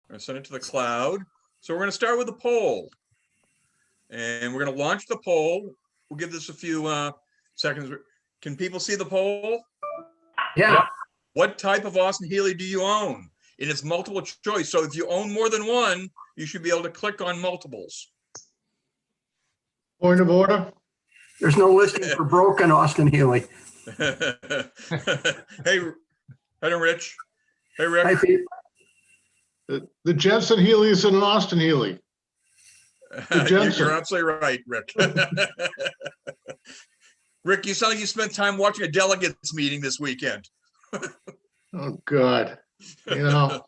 going to send it to the cloud. So we're going to start with the poll. And we're going to launch the poll. We'll give this a few seconds. Can people see the poll? Yeah. What type of Austin-Healey do you own? And it's multiple choice. So if you own more than one, you should be able to click on multiples. Point of order. There's no listing for broken Austin-Healey. Hey, Rich. Hey, Rick. Hi, Pete. The Jensen Healey is in Austin-Healey. You're absolutely right, Rick. Rick, you sound like you spent time watching a delegates meeting this weekend. Oh, God. You know,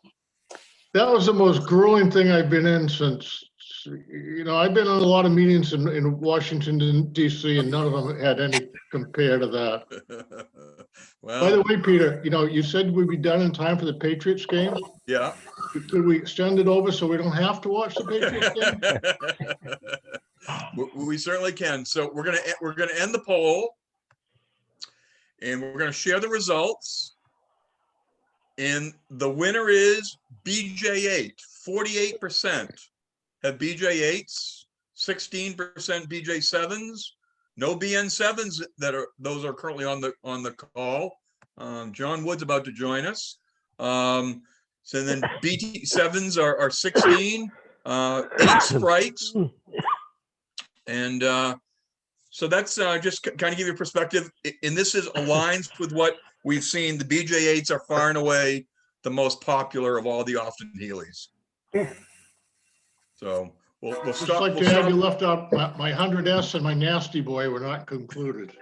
that was the most grueling thing I've been in since, you know, I've been in a lot of meetings in Washington, D.C., and none of them had any compare to that. Well, by the way, Peter, you know, you said we'd be done in time for the Patriots game. Yeah. Could we extend it over so we don't have to watch the Patriots game? We certainly can. So we're gonna end the poll, and we're gonna share the results. And the winner is BJ8. 48% have BJ8s, 16% BJ7s. No BN7s those are currently on the call. John Wood's about to join us. So then BT7s are 16, 8 Sprites. And so that's just kind of give you a perspective. And this aligns with what we've seen. The BJ8s are far and away the most popular of all the Austin-Healeys. So we'll stop. Like to have you left out my 100S and my Nasty Boy were not concluded.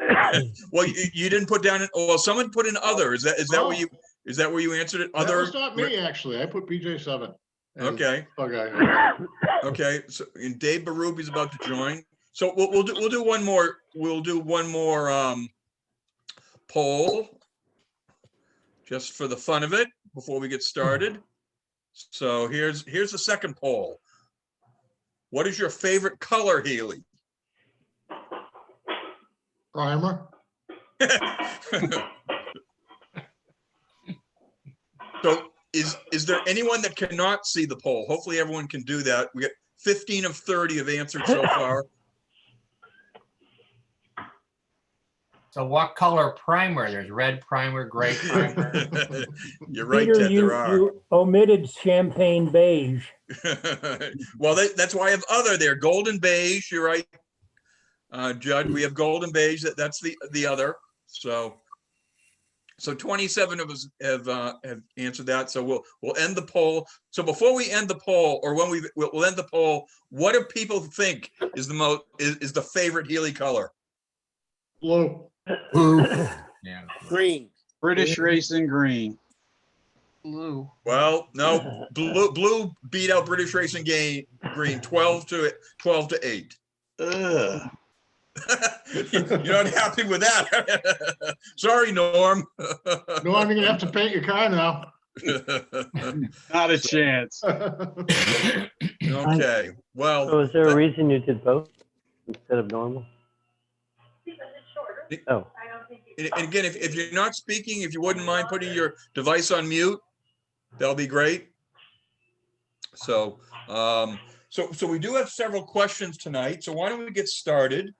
Well, you didn't put down it. Well, someone put in other. Is that where you answered it? Other. That was not me, actually. I put BJ7. Okay. Okay. Okay. So and Dave Barubi's about to join. So we'll do one more. We'll do one more poll, just for the fun of it, before we get started. So here's the second poll. What is your favorite color, Healey? Primer. So is there anyone that cannot see the poll? Hopefully everyone can do that. We got 15 of 30 have answered so far. So what color primer? There's red primer, gray primer. You're right, Peter, Ted, there are. You omitted champagne beige. Well, that's why I have other there. Golden beige, you're right. Judd, we have golden beige. That's the other. So 27 of us have answered that. So we'll end the poll. So before we end the poll, or when we'll end the poll, what do people think is the favorite Healey color? Blue. Blue. Yeah. Green. British Racing Green. Blue. Well, no, blue beat out British Racing Green 12 to 8. Ugh. You're not happy with that. Sorry, Norm. No, I'm gonna have to paint your car now. Not a chance. Okay. Well, So is there a reason you did both instead of normal? Oh. and again, if you're not speaking, if you wouldn't mind putting your device on mute, that'll be great. So, so we do have several questions tonight. So why don't we get started,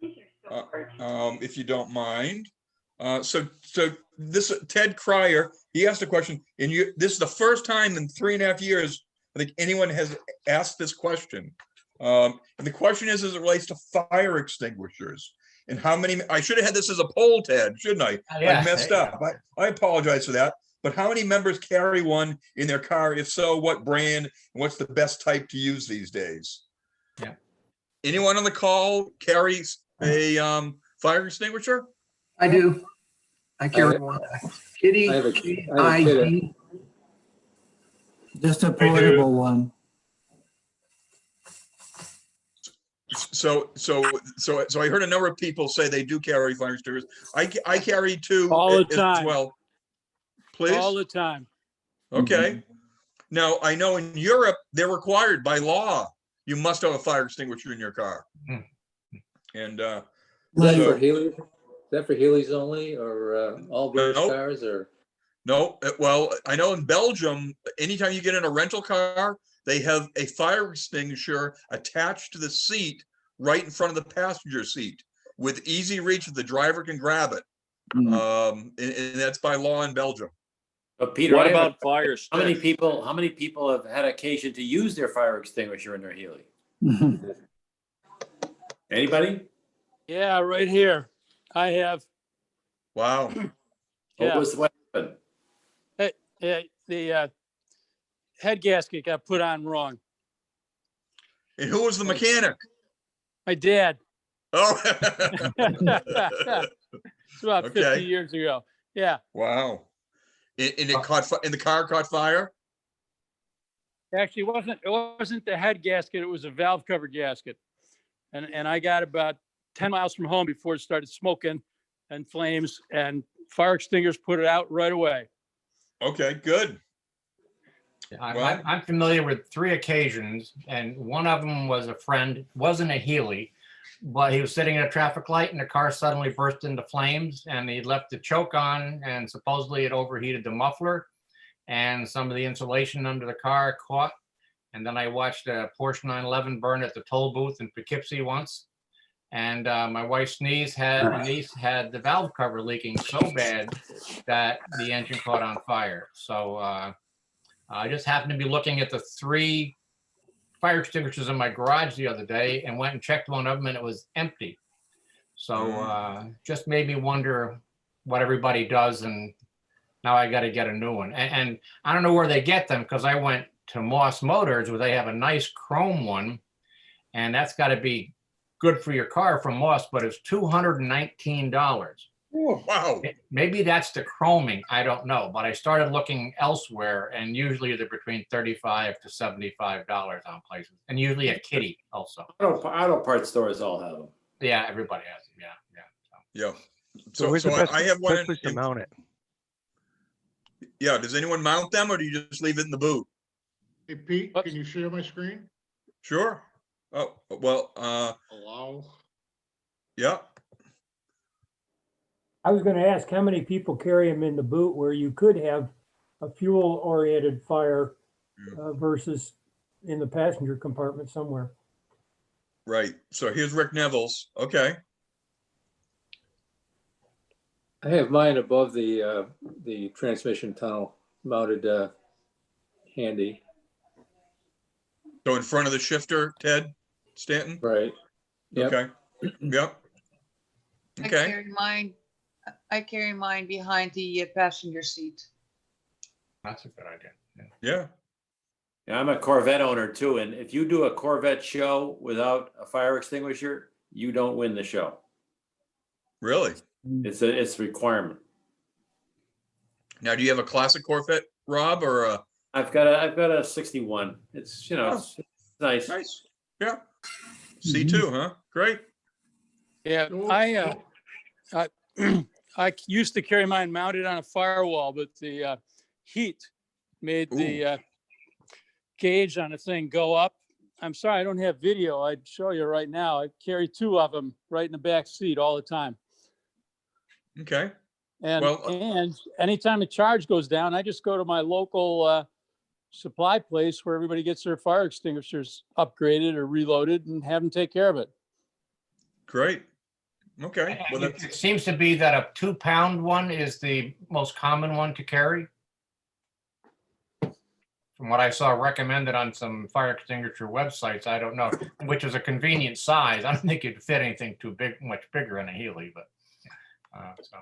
if you don't mind? So this Ted Cryer, he asked a question, and this is the first time in 3.5 years I think anyone has asked this question. And the question is, as it relates to fire extinguishers. And how many, I should have had this as a poll, Ted, shouldn't I? Yeah, I messed up. I apologize for that. But how many members carry one in their car? If so, what brand? And what's the best type to use these days? Yeah. Anyone on the call carries a fire extinguisher? I do. I carry one. Kitty. I have a Kitty. Just a portable one. So I heard a number of people say they do carry fire extinguishers. I carry two all the as time. well. Please. All the time. Okay. Now I know in Europe they're required by law. You must have a fire extinguisher in your car. And Is that for Healey? Is that for Healey's only, or all British Nope. cars, or? no, well, I know in Belgium, anytime you get in a rental car, they have a fire extinguisher attached to the seat right in front of the passenger seat with easy reach. The driver can grab it. And that's by law in Belgium. But Peter, What I have a- about fire how many sticks? people have had occasion to use their fire extinguisher in their Healy? Anybody? Yeah, right here. I have. Wow. What was what happened? The head gasket got put on wrong. And who was the mechanic? My dad. Oh. It's about 50 Okay. years ago. Yeah. Wow. And it caught and the car caught fire? Actually, it wasn't the head gasket. It was a valve cover gasket. And I got about 10 miles from home before it started smoking and flames, and fire extinguishers put it out right away. Okay, good. I'm familiar with 3 occasions, and one of them was a friend, wasn't a Healy, but he was sitting at a traffic light and the car suddenly burst into flames, and he left the choke on, and supposedly it overheated the muffler, and some of the insulation under the car caught. And then I watched a Porsche 911 burn at the toll booth in Poughkeepsie once. And my wife's niece had the valve cover leaking so bad that the engine caught on fire. So I just happened to be looking at the 3 fire extinguishers in my garage the other day and went and checked one of them, and it was empty. So just made me wonder what everybody does, and now I got to get a new one. And I don't know where they get them, because I went to Moss Motors where they have a nice chrome one, and that's got to be good for your car from Moss, but it's $219. Wow. Maybe that's the chroming, I don't know, but I started looking elsewhere, and usually they're between $35 to $75 on places, and usually a kitty also. Auto parts stores all have them. Yeah, everybody has them. Yeah. So So, where's so the best, I have one. best place to mount it? Yeah. Does anyone mount them, or do you just leave it in the boot? Hey, Pete, can you share my screen? Sure. Oh, well, Allow. yeah. I was gonna ask how many people carry them in the boot where you could have a fuel-oriented fire versus in the passenger compartment somewhere. Right. So here's Rick Neville's. Okay. I have mine above the transmission tunnel mounted handy. So in front of the shifter, Ted Stanton? Right. Yep. Okay. Yep. Okay. I carry mine behind the passenger seat. That's a good idea. Yeah. Yeah, I'm a Corvette owner too, and if you do a Corvette show without a fire extinguisher, you don't win the show. Really? It's a requirement. Now, do you have a classic Corvette, Rob, or a? I've got a 61. It's it's nice. Nice. Yeah. C2, huh? Great. Yeah, I used to carry mine mounted on a firewall, but the heat made the gauge on the thing go up. I'm sorry, I don't have video. I'd show you right now. I carry 2 of them right in the back seat all the time. Okay. And Well, and anytime a charge goes down, I just go to my local supply place where everybody gets their fire extinguishers upgraded or reloaded and have them take care of it. Great. Okay. Well, It seems to be that a 2-pound one is the most common one to carry. From what I saw recommended on some fire extinguisher websites, I don't know, which is a convenient size. I don't think it'd fit anything too big, much bigger in a Healy, but so.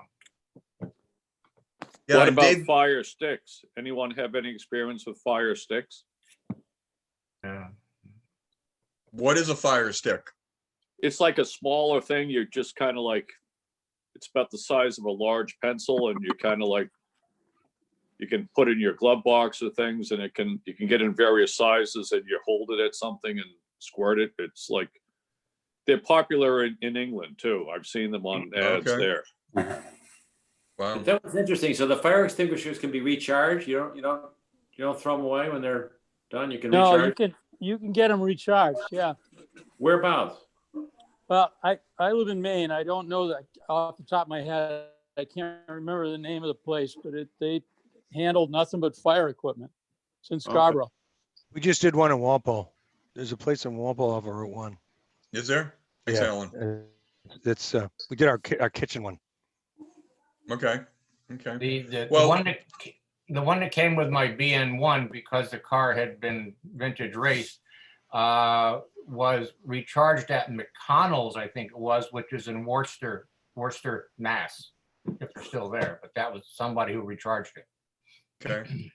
yeah, What about Dave, fire sticks? Anyone have any experience with fire sticks? Yeah. what is a fire stick? It's like a smaller thing. You're just kind of like, it's about the size of a large pencil, and you kind of like, you can put in your glove box or things, and you can get in various sizes, and you hold it at something and squirt it. It's like, they're popular in England too. I've seen them on ads Okay. there. Wow. That was interesting. So the fire extinguishers can be recharged. You don't throw them away when they're done. You can No, recharge. you can get them recharged. Yeah. Whereabouts? Well, I live in Maine. I don't know that off the top of my head. I can't remember the name of the place, but they handled nothing but fire equipment. It's in Scarborough. We just did one in Walpole. There's a place in Walpole off of Route 1. Is there? Thanks, Yeah. Alan. It's we did our kitchen one. Okay. Okay. The Well- the one that came with my BN1, because the car had been vintage raced, was recharged at McConnell's, I think it was, which is in Worcester, Mass, if they're still there. But that was somebody who recharged it. Okay.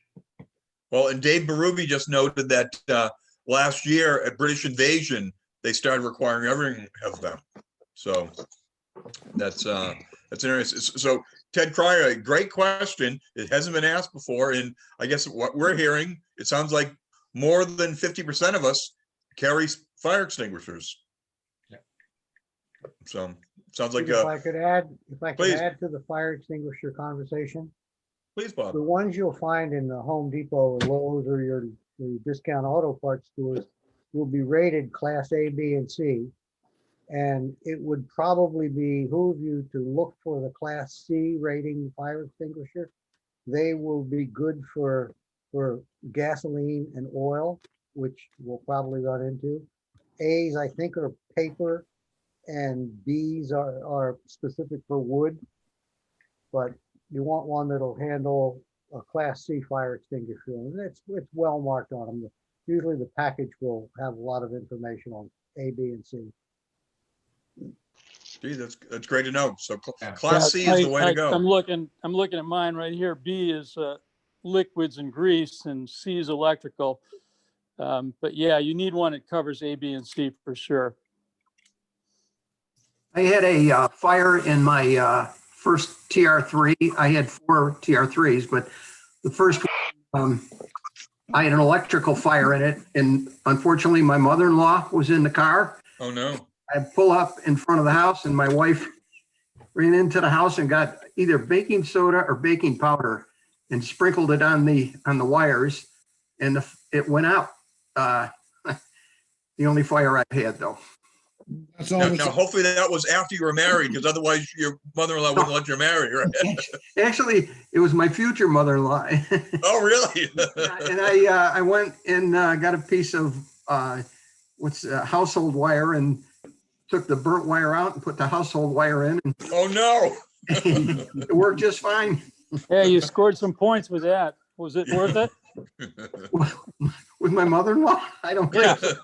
Well, and Dave Berube just noted that last year at British Invasion, they started requiring everything of them. So that's interesting. So Ted Cryer, great question. It hasn't been asked before, and I guess what we're hearing, it sounds like more than 50% of us carry fire extinguishers. Yeah. So sounds like If I could add please. to the fire extinguisher conversation, please, Bob. the ones you'll find in the Home Depot or Lowe's or your discount auto parts stores will be rated class A, B, and C. And it would probably behoove you to look for the class C rating fire extinguisher. They will be good for gasoline and oil, which we'll probably run into. A's, I think, are paper, and B's are specific for wood. But you want one that'll handle a class C fire extinguisher, and it's well marked on them. Usually the package will have a lot of information on A, B, and C. Gee, that's great to know. So Yeah. class C is the way to go. I'm looking at mine right here. B is liquids and grease, and C is electrical. But yeah, you need one that covers A, B, and C for sure. I had a fire in my first TR3. I had 4 TR3s, but the first one, I had an electrical fire in it. And unfortunately, my mother-in-law was in the car. Oh, no. I pull up in front of the house, and my wife ran into the house and got either baking soda or baking powder and sprinkled it on the wires, and it went out. The only fire I had, though. That's Now, hopefully that was after you were married, because otherwise your mother-in-law wouldn't let you marry, right? Actually, it was my future mother-in-law. Oh, really? And I went and got a piece of household wire and took the burnt wire out and put the household wire in. And Oh, no. it worked just fine. Hey, you scored some points with that. Was it worth it? With my mother-in-law? I don't think so.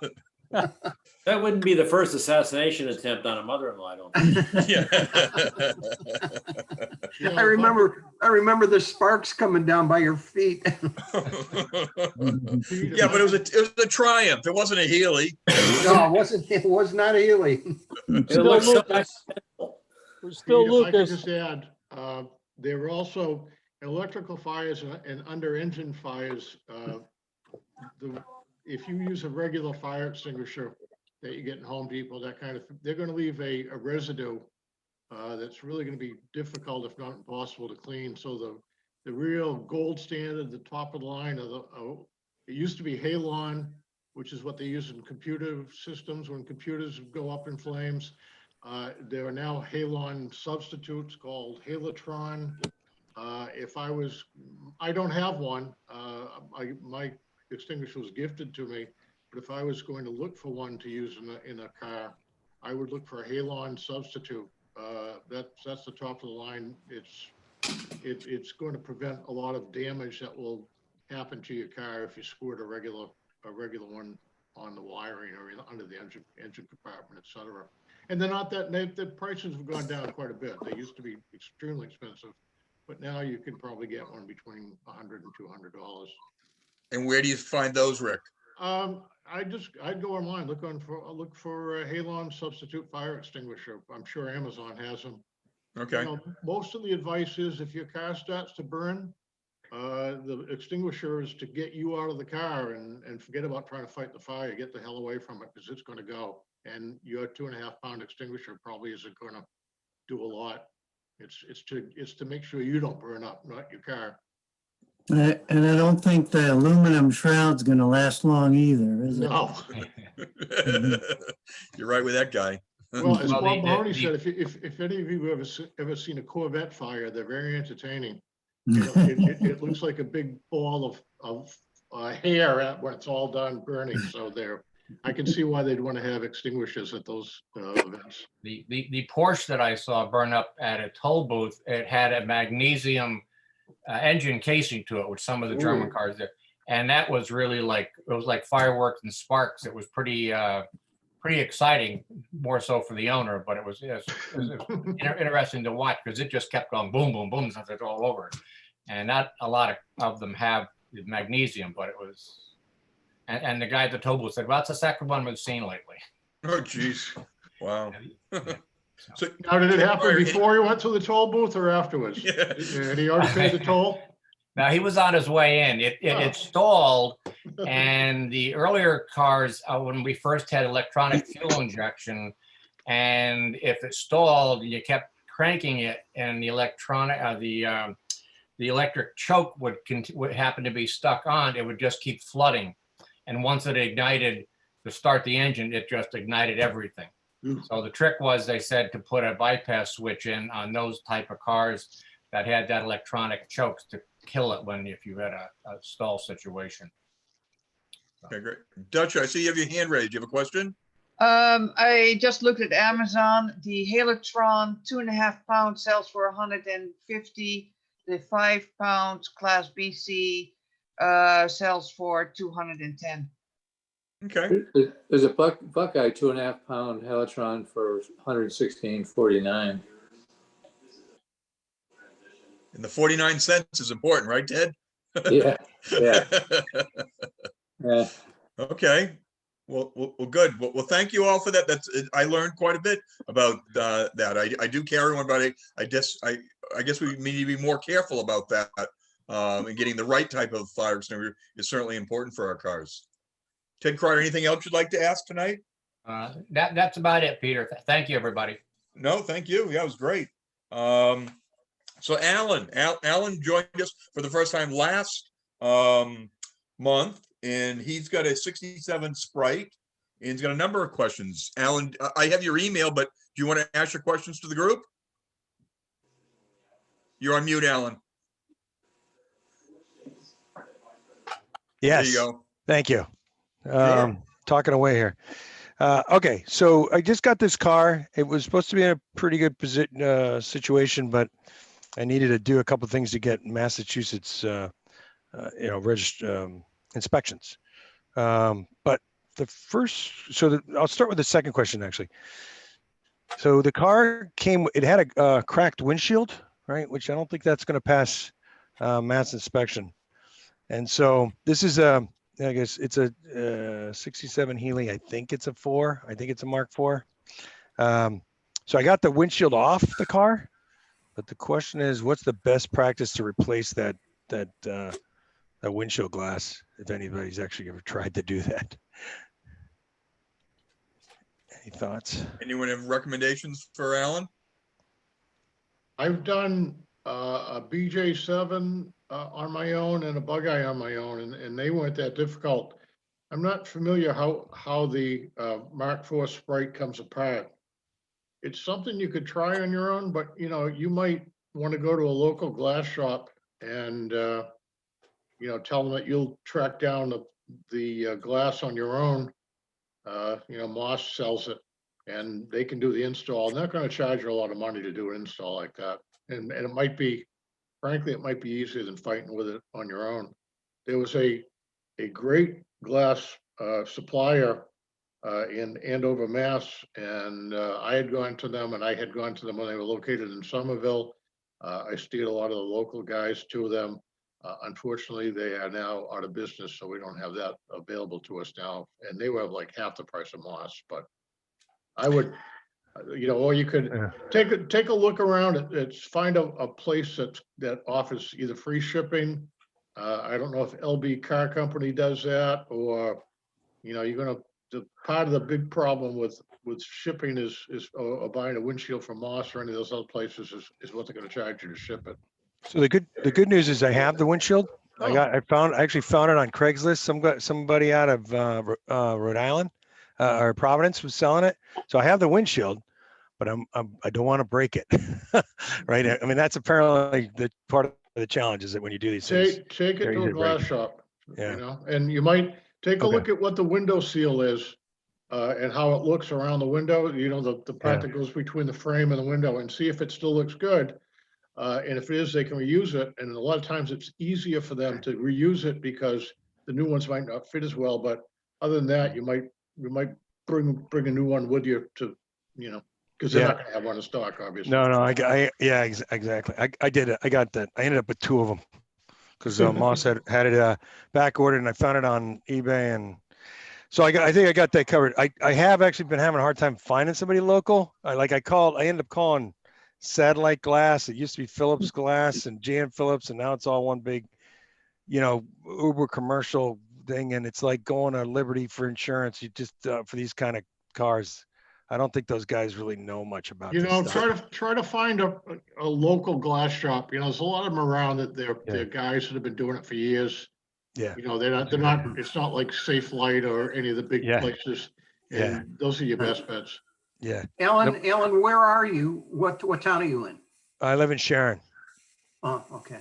That wouldn't be the first assassination attempt on a mother-in-law, I don't think. Yeah. I remember the sparks coming down by your feet. Yeah, but it was a Triumph. It wasn't a Healy. No, it was not a Healy. Still looks so Lucas. We're still If I could Lucas. just add, there were also electrical fires and under engine fires. If you use a regular fire extinguisher that you get in Home Depot, that kind of, they're going to leave a residue that's really going to be difficult, if not impossible, to clean. So the real gold standard, the top of the line it used to be Halon, which is what they use in computer systems when computers go up in flames. There are now Halon substitutes called Halotron. I don't have one. My extinguisher was gifted to me, but if I was going to look for one to use in a car, I would look for a Halon substitute. That's the top of the line. It's going to prevent a lot of damage that will happen to your car if you squirt a regular one on the wiring or under the engine compartment, etc. And they're not that, the prices have gone down quite a bit. They used to be extremely expensive, but now you can probably get one between $100 and $200. And where do you find those, Rick? I'd go online, look for a Halon substitute fire extinguisher. I'm sure Amazon has them. Okay. You know, most of the advice is if your car starts to burn, the extinguisher is to get you out of the car and forget about trying to fight the fire. Get the hell away from it, because it's going to go. And your 2.5 pound extinguisher probably isn't going to do a lot. It's to make sure you don't burn up, not your car. And I don't think the aluminum shroud's going to last long either, is it? No. You're right with that guy. Well, as Bob Mahoney said, if any of you have ever seen a Corvette fire, they're very entertaining. You know, it looks like a big ball of hair when it's all done burning. So I can see why they'd want to have extinguishers at those events. The Porsche that I saw burn up at a toll booth, it had a magnesium engine casing to it, which some of the German Ooh. cars did. And that was really it was like fireworks and sparks. It was pretty exciting, more so for the owner, but it was interesting to watch because it just kept going boom, boom, boom, since it's all over it. And not a lot of them have the magnesium, but it was, and the guy at the toll booth said, well, it's the second one we've seen lately. Oh, geez. Wow. So Now, did it happen before he went to the toll booth or afterwards? Yeah. Had he already paid the toll? Now, he was on his way in. It stalled, and the earlier cars, when we first had electronic fuel injection, and if it stalled, you kept cranking it, and the electric choke would happen to be stuck on. It would just keep flooding, and once it ignited to start the engine, it just ignited everything. So the trick was, they said, to put a bypass switch in on those type of cars that had that electronic chokes to kill it if you had a stall situation. Okay, great. Dutch, I see you have your hand raised. You have a question? I just looked at Amazon. The Halotron 2.5 pound sells for 150. The 5 pound Class BC sells for 210. Okay. There's a Buckeye 2.5 pound Halotron for 116.49. And the 49 cents is important, right, Ted? Yeah. Yeah. Yeah. Okay. Well, good. Well, thank you all for that. I learned quite a bit about that. I do carry one, but I guess we need to be more careful about that. And getting the right type of fire extinguisher is certainly important for our cars. Ted Kreider, anything else you'd like to ask tonight? That's about it, Peter. Thank you, everybody. No, thank you. Yeah, it was great. So Alan joined us for the first time last month, and he's got a 67 Sprite, and he's got a number of questions. Alan, I have your email, but do you want to ask your questions to the group? You're on mute, Alan. Yes. There you go. Thank you. Sure. Talking away here. Okay, so I just got this car. It was supposed to be in a pretty good situation, but I needed to do a couple of things to get Massachusetts, inspections. But I'll start with the second question, actually. So the car it had a cracked windshield, right? Which I don't think that's going to pass Mass inspection. And so this is I guess it's a 67 Healy. I think it's a 4. I think it's a Mark 4. So I got the windshield off the car, but the question is, what's the best practice to replace that windshield glass, if anybody's actually ever tried to do that? Any thoughts? Anyone have recommendations for Alan? I've done a BJ7 on my own and a Buckeye on my own, and they weren't that difficult. I'm not familiar how the Mark IV Sprite comes apart. It's something you could try on your own, but you might want to go to a local glass shop and tell them that you'll track down the glass on your own. Moss sells it, and they can do the install. They're not going to charge you a lot of money to do an install like that, and it might be, frankly, it might be easier than fighting with it on your own. There was a great glass supplier in Andover, Mass, and I had gone to them, and I had gone to them when they were located in Somerville. I steered a lot of the local guys to them. Unfortunately, they are now out of business, so we don't have that available to us now. And they were like half the price of Moss. But I would, or you could take a look around. It's find a place that offers either free shipping. I don't know if LB Car Company does that, or you're gonna. The part of the big problem with shipping is buying a windshield from Moss or any of those other places is what they're going to charge you to ship it. So the good news is I have the windshield. I actually found it on Craigslist. Somebody out of Rhode Island or Providence was selling it. So I have the windshield, but I don't want to break it. Right? I mean, that's apparently the part of the challenge is that when you do these things, Take it to a glass shop. Yeah. You know, and you might take a Okay. look at what the window seal is and how it looks around the window, you know, the part that goes between the frame and the window, and see if it still looks good. And if it is, they can reuse it. And a lot of times it's easier for them to reuse it because the new ones might not fit as well. But other than that, you might bring a new one with you to, you know, because they're not going to have one in stock, obviously. No, yeah, exactly. I did it. I got that. I ended up with 2 of them because Moss had it back ordered, and I found it on eBay, and so I think I got that covered. I have actually been having a hard time finding somebody local. I ended up calling Satellite Glass. It used to be Phillips Glass and Jan Phillips, and now it's all one big, you know, Uber commercial thing. And it's like going to Liberty for insurance. You just for these kind of cars, I don't think those guys really know much about. You this know, stuff. try to find a local glass shop. You know, there's a lot of them around that they're guys that have been doing it for years. Yeah. You know, they're not, it's not like Safe Light or any of the big places. And those are your best bets. Yeah. Alan, where are you? What town are you in? I live in Sharon. Oh, okay.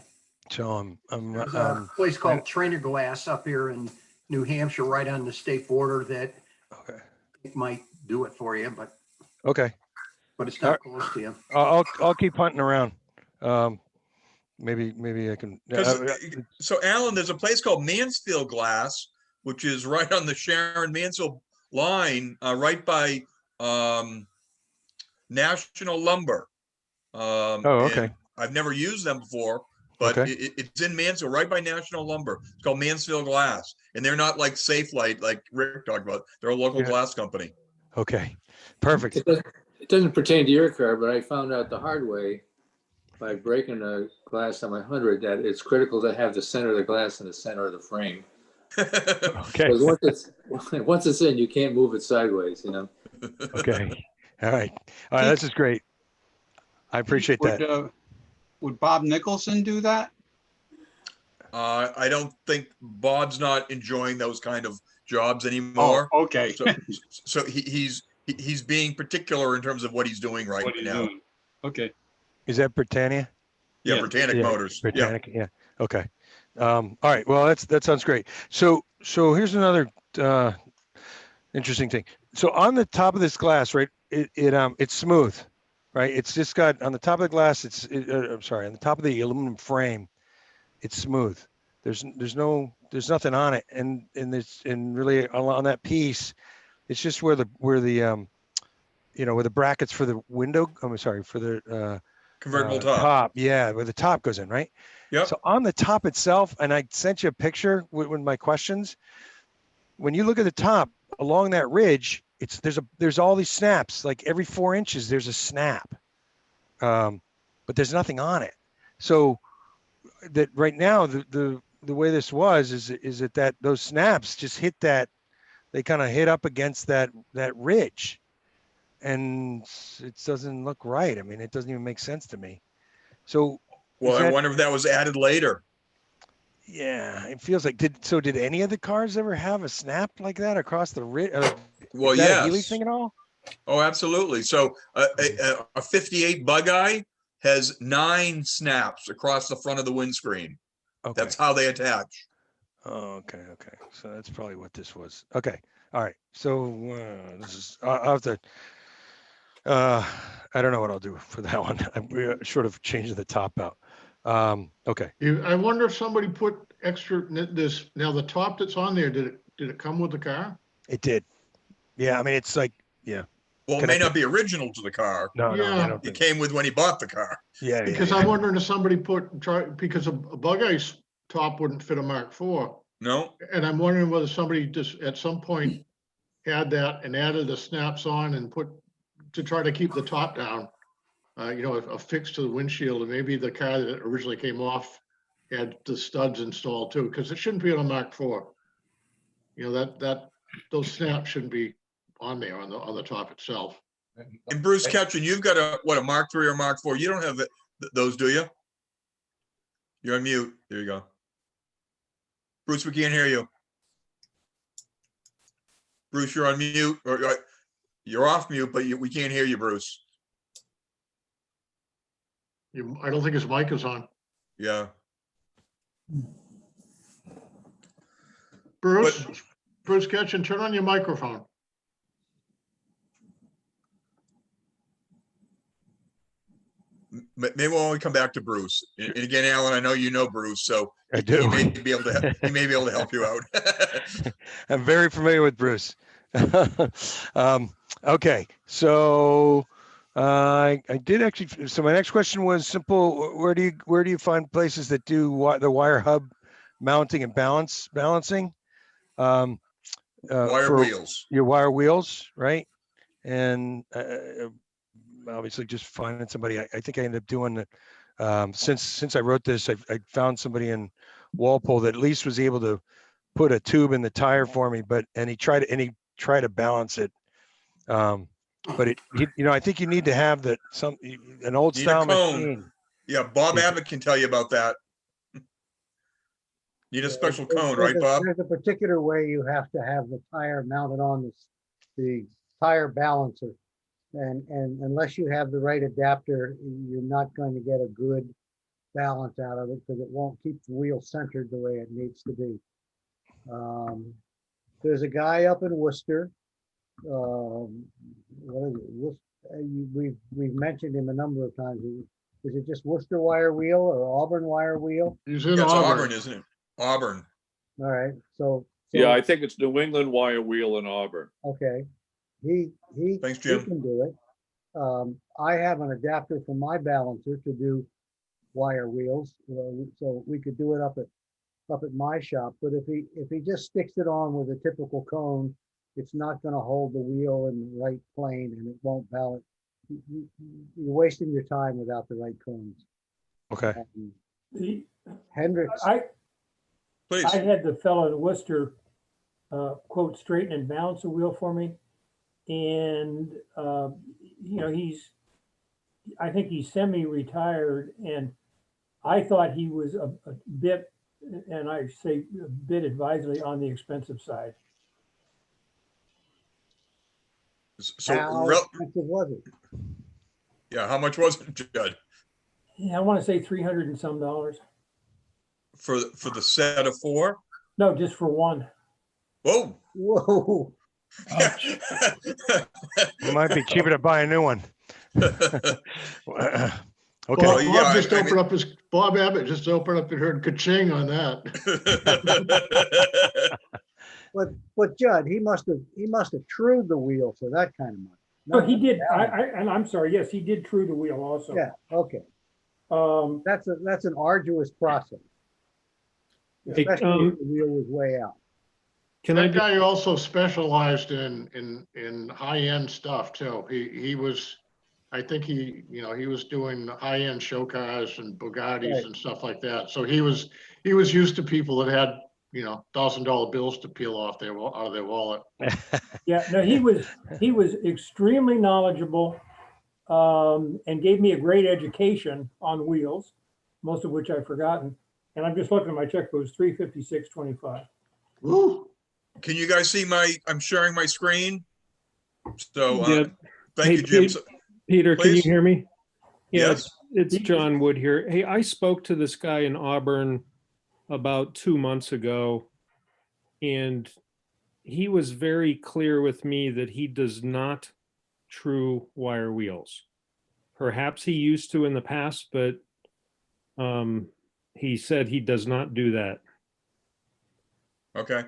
So There's a place called Trainer Glass up here in New Hampshire, right on the state border, that it might do it for you, but it's not close to you. I'll keep hunting around. Maybe I can. So Alan, there's a place called Mansfield Glass, which is right on the Sharon Mansfield line, right by National Lumber. And I've never used them before, but it's in Mansfield, right by National Lumber. It's called Mansfield Glass, and they're not like Safe Light, like Rick talked about. They're a local glass company. Okay, perfect. It doesn't pertain to your car, but I found out the hard way by breaking a glass on my 100 that it's critical to have the center of the glass in the center of the frame. Okay. Because once it's in, you can't move it sideways, you know. Okay. All right. This is great. I appreciate that. Would Bob Nicholson do that? I don't think Bob's not enjoying those kind of jobs anymore. Oh, okay. So he's being particular in terms of what he's doing right now. Okay. Is that Britannia? Yeah, Britannic Motors. Britannic, yeah. Okay. All right. Well, that sounds great. So here's another interesting thing. So on the top of this glass, right? It's smooth, right? It's just got on the top of the glass. I'm sorry, on the top of the aluminum frame, it's smooth. There's nothing on it, and really on that piece, it's just where the where the brackets for the window. I'm sorry, for the convertible top. Yeah, where the top goes in, right? Yeah. So on the top itself, and I sent you a picture with my questions. When you look at the top along that ridge, there's all these snaps. Like every 4 inches, there's a snap, but there's nothing on it. So that right now, the way this is that those snaps just hit that. They kind of hit up against that ridge. And it doesn't look right. I mean, it doesn't even make sense to me. So, well, I wonder if that was added later. Yeah, it feels like. Did any of the cars ever have a snap like that across the ridge? Well, is that yes. a Healey thing at all? Oh, absolutely. So a 58 Bug-Eye has 9 snaps across the front of the windscreen. Okay. That's how they attach. Oh, okay. So that's probably what this was. Okay. All right. So this is. I'll have to. I don't know what I'll do for that one. I'm short of changing the top out. Okay. I wonder if somebody put extra now the top that's on there, did it come with the car? It did. Yeah. I mean, it's like, yeah. Well, it may not be original to the car. No, it came with when he bought the car. Yeah. Because I'm wondering if somebody because a Bug-Eye's top wouldn't fit a Mark IV. No. And I'm wondering whether somebody just at some point had that and added the snaps on and put to try to keep the top down, affixed to the windshield, and maybe the car that originally came off had the studs installed too, because it shouldn't be on a Mark IV. You know, those snaps shouldn't be on there on the top itself. And Bruce Ketchen, you've got a Mark III or Mark IV. You don't have those, do you? You're on mute. There you go. Bruce, we can't hear you. Bruce, you're on mute, or you're off mute, but we can't hear you, Bruce. I don't think his mic is on. Yeah. Bruce, Bruce Ketchen, turn on your microphone. Maybe we'll come back to Bruce. And again, Alan, I know you know Bruce, so I do. He may be able to help you out. I'm very familiar with Bruce. Okay, so I did actually. So my next question was simple. Where do you find places that do the wire hub mounting and balancing? Wire for wheels. Your wire wheels, right? And obviously, just finding somebody. I think I ended up doing it. Since I wrote this, I found somebody in Walpole that at least was able to put a tube in the tire for me, and he tried to balance it. But I think you need to have an old Need style a cone. machine. Yeah, Bob Abbott can tell you about that. Need a special cone, right, Bob? There's a particular way you have to have the tire mounted on the tire balancer. And unless you have the right adapter, you're not going to get a good balance out of it because it won't keep the wheel centered the way it needs to be. There's a guy up in Worcester. What is it? We've mentioned him a number of times. Is it just Worcester wire wheel or Auburn wire wheel? He's in It's Auburn. Auburn, isn't it? Auburn. All right. So Yeah, I think it's New England wire wheel in Auburn. okay. He Thanks, Jim. He can do it. I have an adapter for my balancer to do wire wheels, so we could do it up at my shop. But if he just sticks it on with a typical cone, it's not going to hold the wheel in the right plane, and it won't balance. You're wasting your time without the right cones. Okay. Hendricks. Please. I had the fellow in Worcester quote straighten and balance a wheel for me, and I think he's semi-retired, and I thought he was a bit, and I say a bit advisedly, on the expensive side. So, How expensive was it? yeah, how much was it, Judd? Yeah, I want to say $300 and some. For the set of 4? No, just for one. Whoa. Whoa. It might be cheaper to buy a new one. Okay. Bob Abbott just opened up and heard ka-ching on that. But Judd, he must have trued the wheel for that kind of money. No, he did. And I'm sorry. Yes, he did true the wheel also. Yeah. Okay. That's an arduous process. Especially if the wheel was way out. That guy also specialized in high-end stuff too. He was, I think he was doing high-end show cars and Bugattis Right. and stuff like that. So he was used to people that had $1,000 bills to peel off out of their wallet. Yeah, no, he was extremely knowledgeable, and gave me a great education on wheels, most of which I've forgotten. And I'm just looking at my checkbook, it's $356.25. Woo. Can you guys see I'm sharing my screen? So Yeah. thank you, Jim. Peter, can you Please? hear me? Yeah, Yes. it's John Wood here. Hey, I spoke to this guy in Auburn about 2 months ago, and he was very clear with me that he does not true wire wheels. Perhaps he used to in the past, but he said he does not do that. Okay.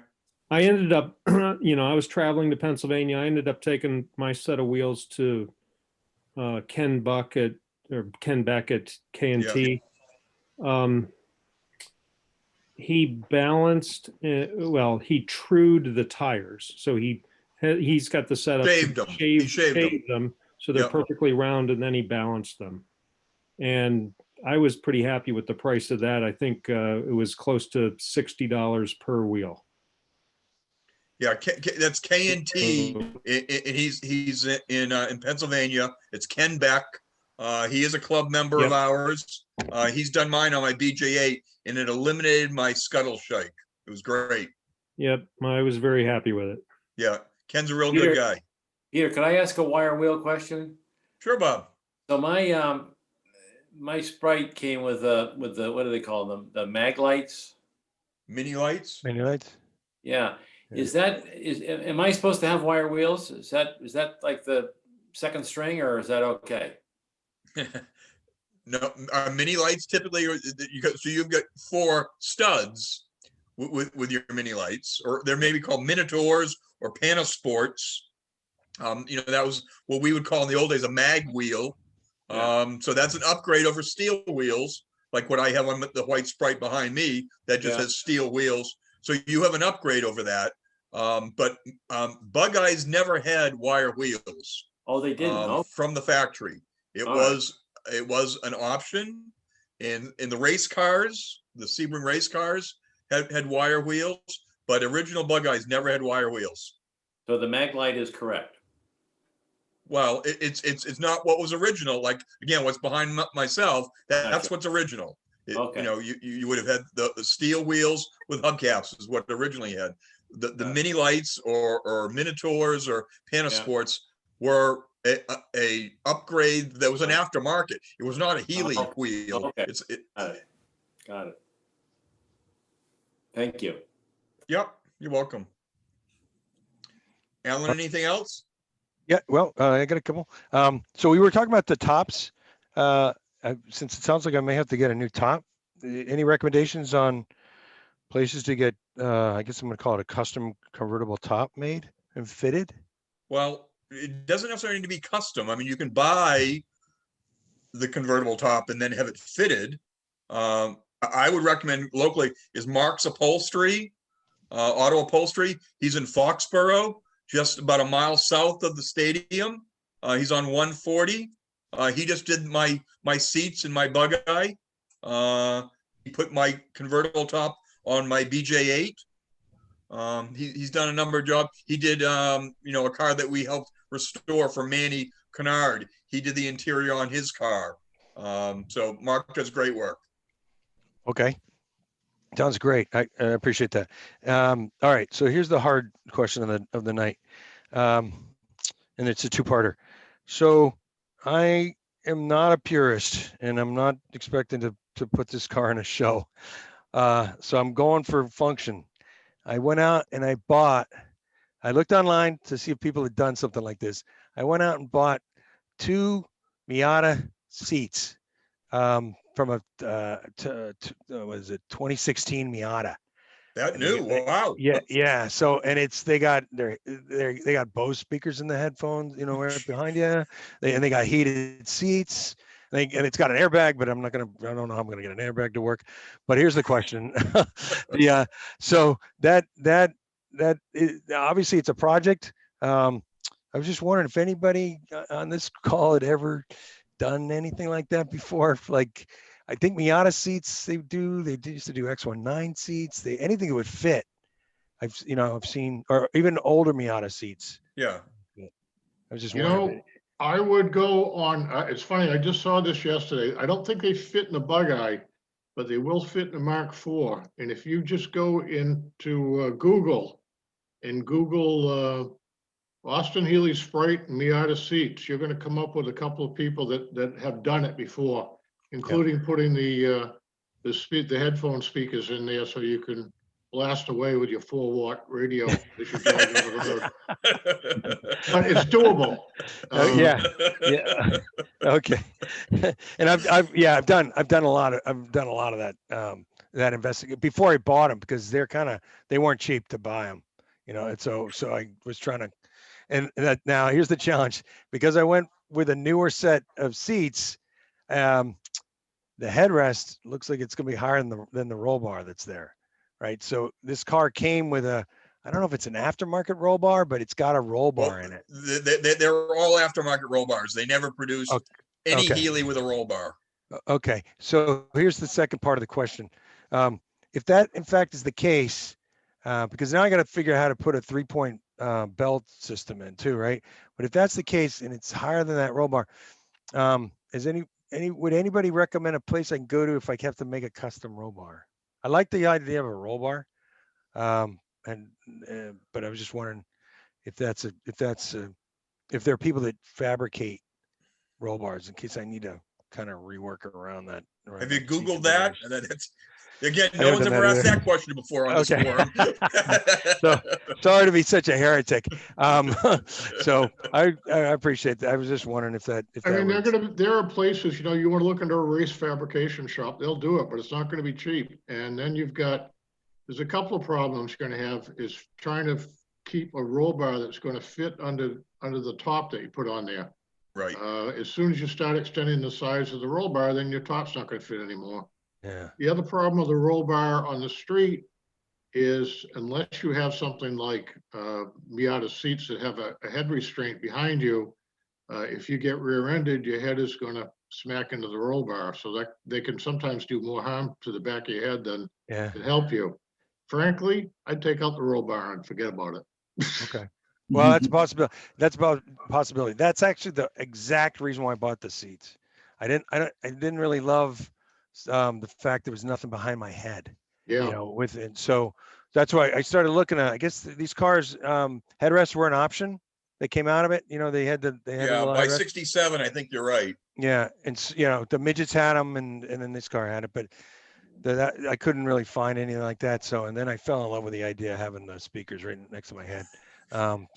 I ended up, I was traveling to Pennsylvania. I ended up taking my set of wheels to Ken Beck at K&T. He balanced, he trued the tires. So he's got the setup. Shaved them. He shaved them. So they're perfectly round, and then he balanced them. And I was pretty happy with the price of that. I think it was close to $60 per wheel. Yeah, that's K&T, and he's in Pennsylvania. It's Ken Beck. He is a club member of ours. He's done mine on my BJ8, and it eliminated my scuttle shake. It was great. Yep, I was very happy with it. Yeah, Ken's a real good guy. Peter, can I ask a wire wheel question? Sure, Bob. So my Sprite came with the what do they call them? The mag lights. Mini lights. Mini lights. Yeah. Am I supposed to have wire wheels? Is that like the second string, or is that okay? No, mini lights typically are, so you've got 4 studs with your mini lights, or they're maybe called Minotaurs or Panasports. That was what we would call in the old days a mag wheel. So that's an upgrade over steel wheels, like what I have on the white Sprite behind me that just has steel wheels. So you have an upgrade over that. But Bug Eyes never had wire wheels. Oh, they didn't. From the factory. It was an option. In the race cars, the Sebring race cars had wire wheels, but original Bug Eyes never had wire wheels. So the mag light is correct. Well, it's not what was original. Like, again, what's behind myself, that's what's original. Okay. You would have had the steel wheels with hubcaps is what it originally had. The mini lights or Minotaurs or Panasports were a upgrade that was an aftermarket. It was not a Healy wheel. Okay. Got it. Thank you. Yep, you're welcome. Alan, anything else? Yeah, well, I got a couple. So we were talking about the tops. Since it sounds like I may have to get a new top, any recommendations on places to get, I guess I'm going to call it a custom convertible top made and fitted? Well, it doesn't necessarily need to be custom. I mean, you can buy the convertible top and then have it fitted. I would recommend locally is Mark's Upholstery, Auto Upholstery. He's in Foxborough, just about a mile south of the stadium. He's on 140. He just did my seats in my Bug Eye. He put my convertible top on my BJ8. He's done a number of jobs. He did, a car that we helped restore for Manny Kennard. He did the interior on his car. So Mark does great work. Okay. Sounds great. I appreciate that. All right. So here's the hard question of the night. And it's a two-parter. So I am not a purist, and I'm not expecting to put this car in a show. So I'm going for function. I went out and I looked online to see if people had done something like this. I went out and bought 2 Miata seats from a 2016 Miata. That new, wow. Yeah. So, and they got Bose speakers in the headphones, right behind you. They got heated seats. And it's got an airbag, but I don't know how I'm gonna get an airbag to work. But here's the question. So that obviously it's a project. I was just wondering if anybody on this call had ever done anything like that before. Like, I think Miata seats, they used to do X19 seats. Anything that would fit. I've seen, or even older Miata seats. Yeah. I was just wondering. I would go on, it's funny, I just saw this yesterday. I don't think they fit in the Bug Eye, but they will fit in the Mark IV. And if you just go into Google and Google Austin-Healey Sprite and Miata seats, you're going to come up with a couple of people that have done it before, including putting the headphone speakers in there so you can blast away with your 4-watt radio as you drive over the road. But it's doable. Yeah. Okay. And I've done a lot of that investigation before I bought them, because they weren't cheap to buy them, and so I was trying to, and now here's the challenge, because I went with a newer set of seats. The headrest looks like it's going to be higher than the roll bar that's there. Right. So this car came with I don't know if it's an aftermarket roll bar, but it's got a roll bar in it. They're all aftermarket roll bars. They never produced any Healy with a roll bar. Okay. So here's the second part of the question. If that in fact is the case, because now I got to figure out how to put a 3-point belt system in too, right? But if that's the case and it's higher than that roll bar, would anybody recommend a place I can go to if I have to make a custom roll bar? I like the idea of a roll bar, but I was just wondering if there are people that fabricate roll bars in case I need to kind of rework around that. around Have you that seat Googled that? configuration. And then it's, again, I no haven't one's done ever that asked either. that question before on this Okay. forum. So sorry to be such a heretic. So I appreciate that. I was just wondering if that I mean, works. there are places, you know, you want to look into a race fabrication shop, they'll do it, but it's not going to be cheap. And then there's a couple of problems you're going to have is trying to keep a roll bar that's going to fit under the top that you put on there. Right. As soon as you start extending the size of the roll bar, then your top's not going to fit anymore. Yeah. The other problem with the roll bar on the street is unless you have something like Miata seats that have a head restraint behind you, if you get rear-ended, your head is going to smack into the roll bar. So that they can sometimes do more harm to the back of your head than help you. Frankly, I'd take out the roll bar and forget about it. Okay. Well, that's a possibility. That's about possibility. That's actually the exact reason why I bought the seats. I didn't really love the fact there was nothing behind my head. Yeah. You know, with it. So that's why I started looking at. I guess these cars headrests were an option. They came out of it. You know, they had the Yeah, little by headrest. 67, I think you're right. Yeah, and you know the midgets had them, and then this car had it, but that I couldn't really find anything like that. So and then I fell in love with the idea of having the speakers right next to my head. Now,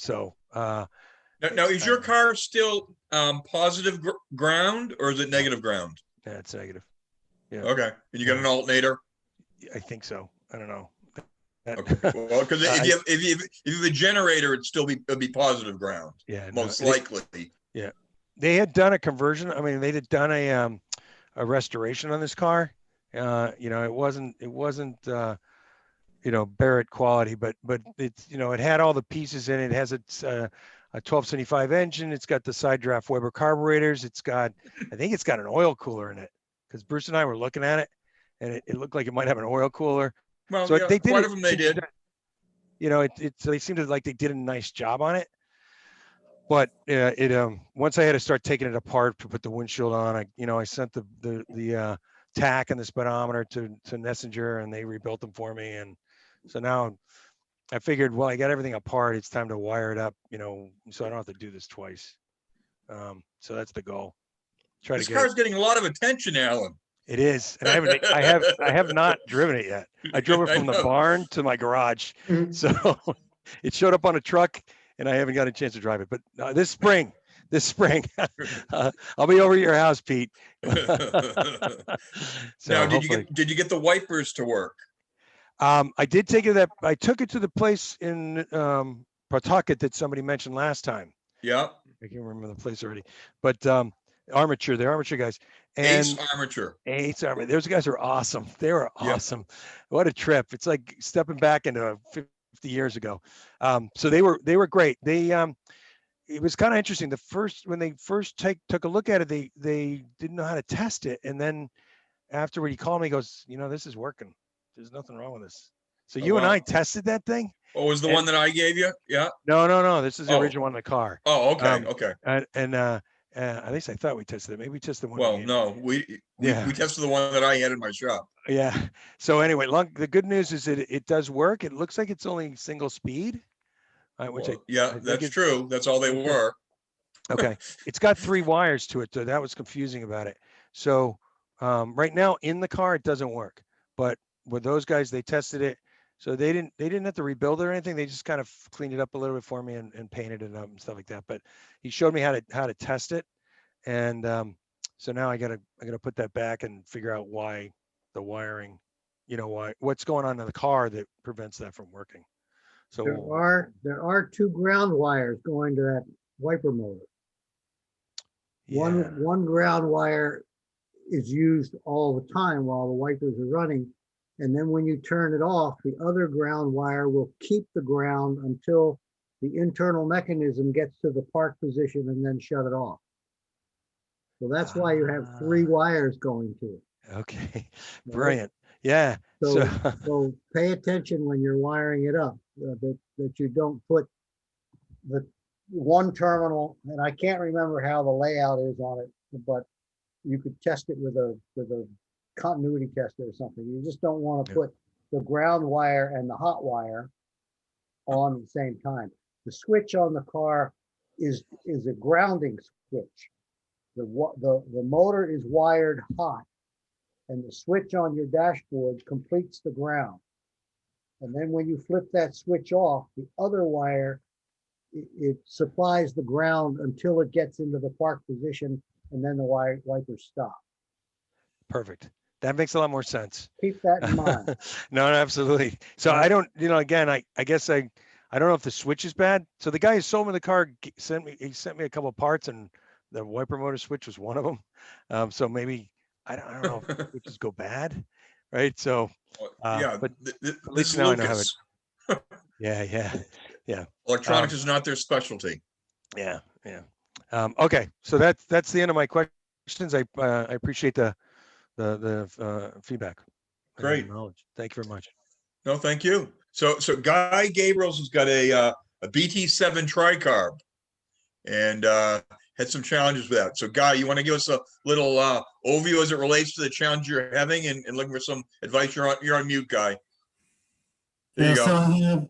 is your car still positive ground or is it negative ground? Yeah, it's negative. Yeah. Okay, and you got an alternator? I think so. I don't know. Okay. Well, because if you have a generator, it'll be positive ground. Yeah, most likely. Yeah, they had done a conversion. I mean, they had done a restoration on this car. You know, it wasn't you know, Barrett quality, but it's, you know, it had all the pieces in it. It has a 1275 engine. It's got the side draft Weber carburetors. I think it's got an oil cooler in it because Bruce and I were looking at it, and it looked like it might have an oil cooler. Well, so yeah, they did quite of them they did. You know, so they seemed like they did a nice job on it. But once I had to start taking it apart to put the windshield on, I sent the tack and the speedometer to Messenger, and they rebuilt them for me. And so now I figured, well, I got everything apart. It's time to wire it up, you know, so I don't have to do this twice. So that's the goal. This car's getting a lot of attention, Alan. It is, and I have not driven it yet. I drove it from the barn to my garage, so it showed up on a truck, and I haven't got a chance to drive it. But this spring, I'll be over at your house, Pete. Now, did you get the wipers to work? I did take it I took it to the place in Pawtucket that somebody mentioned last time. Yeah. I can't remember the place already, but the armature guys. And Ace Armature. Those guys are awesome. They were awesome. Yep. What a trip. It's like stepping back into 50 years ago. So they were great. It was kind of interesting. When they first took a look at it, they didn't know how to test it. And then afterward, he called me, he goes, you know, this is working. There's nothing wrong with this. So you and I tested that thing. Oh, was the one that I gave you? Yeah. No. This is the original one in the car. Oh, okay. Okay. And at least I thought we tested it. Maybe we tested the one. Well, no, we tested the one that I had in my shop. Yeah. So anyway, the good news is that it does work. It looks like it's only single speed. That's true. That's all they were. Okay. It's got 3 wires to it, so that was confusing about it. So right now in the car, it doesn't work. But with those guys, they tested it. So they didn't have to rebuild it or anything. They just kind of cleaned it up a little bit for me and painted it up and stuff like that. But he showed me how to test it, and so now I gotta put that back and figure out why the wiring, you know, what's going on in the car that prevents that from working. So there are 2 ground wires going to that wiper motor. Yeah. One ground wire is used all the time while the wipers are running. And then when you turn it off, the other ground wire will keep the ground until the internal mechanism gets to the park position and then shut it off. So that's why you have 3 wires going to it. Okay, brilliant. Yeah. So pay attention when you're wiring it up, that you don't put the one terminal, and I can't remember how the layout is on it, but you could test it with a continuity tester or something. You just don't want to put the ground wire and the hot wire on at the same time. The switch on the car is a grounding switch. The motor is wired hot, and the switch on your dashboard completes the ground. And then when you flip that switch off, the other wire, it supplies the ground until it gets into the park position, and then the wipers stop. Perfect. That makes a lot more sense. Keep that in mind. No, absolutely. So I don't, again, I guess I don't know if the switch is bad. So the guy who sold me the car sent me a couple of parts, and the wiper motor switch was one of them. So maybe I don't know if switches go bad, right? So Yeah, but this at least is now I know how Lucas. Yeah. Electronics is not their specialty. Yeah. Okay, so that's the end of my questions. I appreciate the feedback. and Great. knowledge. Thank you very much. No, thank you. So Guy Gabriels has got a BT7 Tri-carb and had some challenges with that. So Guy, you want to give us a little overview as it relates to the challenge you're having and looking for some advice? You're on mute, Guy. There you go.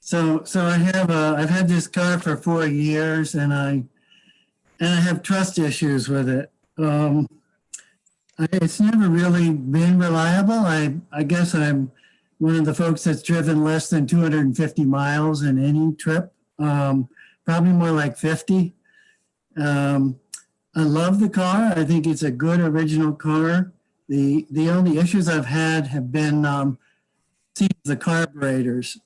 So I've had this car for 4 years, and I have trust issues with it. It's never really been reliable. I guess I'm one of the folks that's driven less than 250 miles in any trip, probably more like 50. I love the car. I think it's a good original car. The only issues I've had have been the carburetors.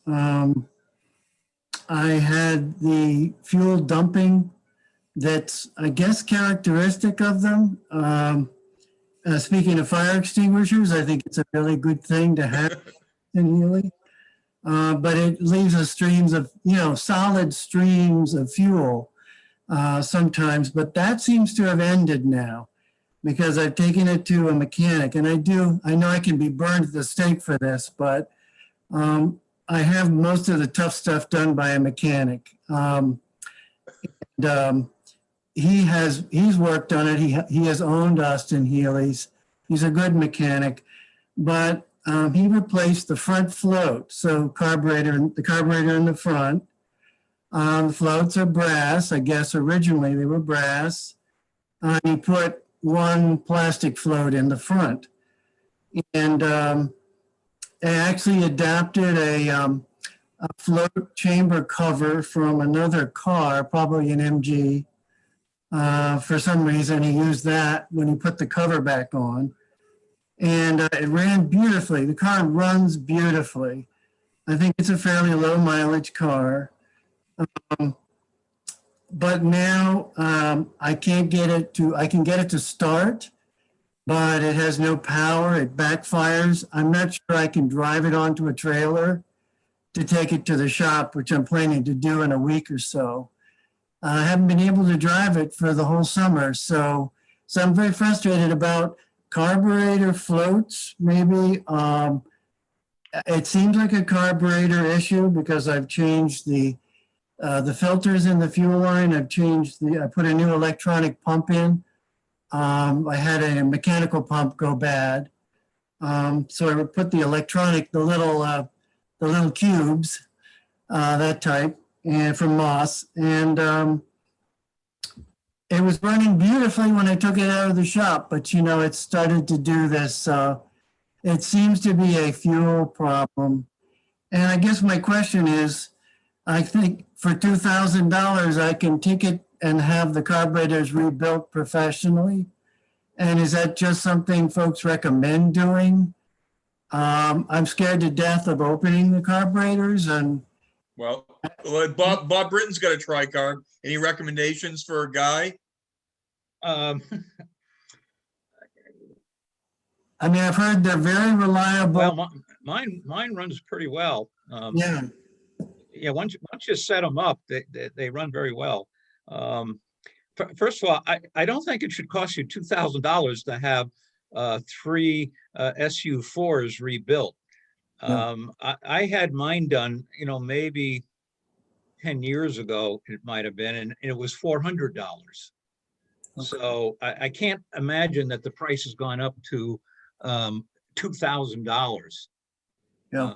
I had the fuel dumping that's, I guess, characteristic of them. Speaking of fire extinguishers, I think it's a really good thing to have in Healy. But it leaves us streams of, solid streams of fuel sometimes. But that seems to have ended now because I've taken it to a mechanic. And I know I can be burned at the stake for this, but I have most of the tough stuff done by a mechanic. He's worked on it. He has owned Austin-Healey's. He's a good mechanic, but he replaced the front float. So the carburetor in the front. The floats are brass. I guess originally they were brass. He put one plastic float in the front, and I actually adapted a float chamber cover from another car, probably an MG. For some reason, he used that when he put the cover back on. And it ran beautifully. The car runs beautifully. I think it's a fairly low mileage car. But now I can get it to start, but it has no power. It backfires. I'm not sure I can drive it onto a trailer to take it to the shop, which I'm planning to do in a week or so. I haven't been able to drive it for the whole summer. So I'm very frustrated about carburetor floats, maybe. It seems like a carburetor issue because I've changed the filters in the fuel line. I put a new electronic pump in. I had a mechanical pump go bad. So I would put the little cubes, that type, and from Moss. And it was running beautifully when I took it out of the shop, but it started to do this. It seems to be a fuel problem. And I guess my question is, I think for $2,000, I can take it and have the carburetors rebuilt professionally. And is that just something folks recommend doing? I'm scared to death of opening the carburetors. And well, Bob Britton's got a Tri-carb. Any recommendations for a Guy? I mean, I've heard they're very reliable. Well, mine runs pretty well. Yeah. Once you set them up, they run very well. First of all, I don't think it should cost you $2,000 to have 3 SU4s rebuilt. I had mine done, maybe 10 years ago, it might have been, and it was $400. Okay. So I can't imagine that the price has gone up to $2,000. Yeah.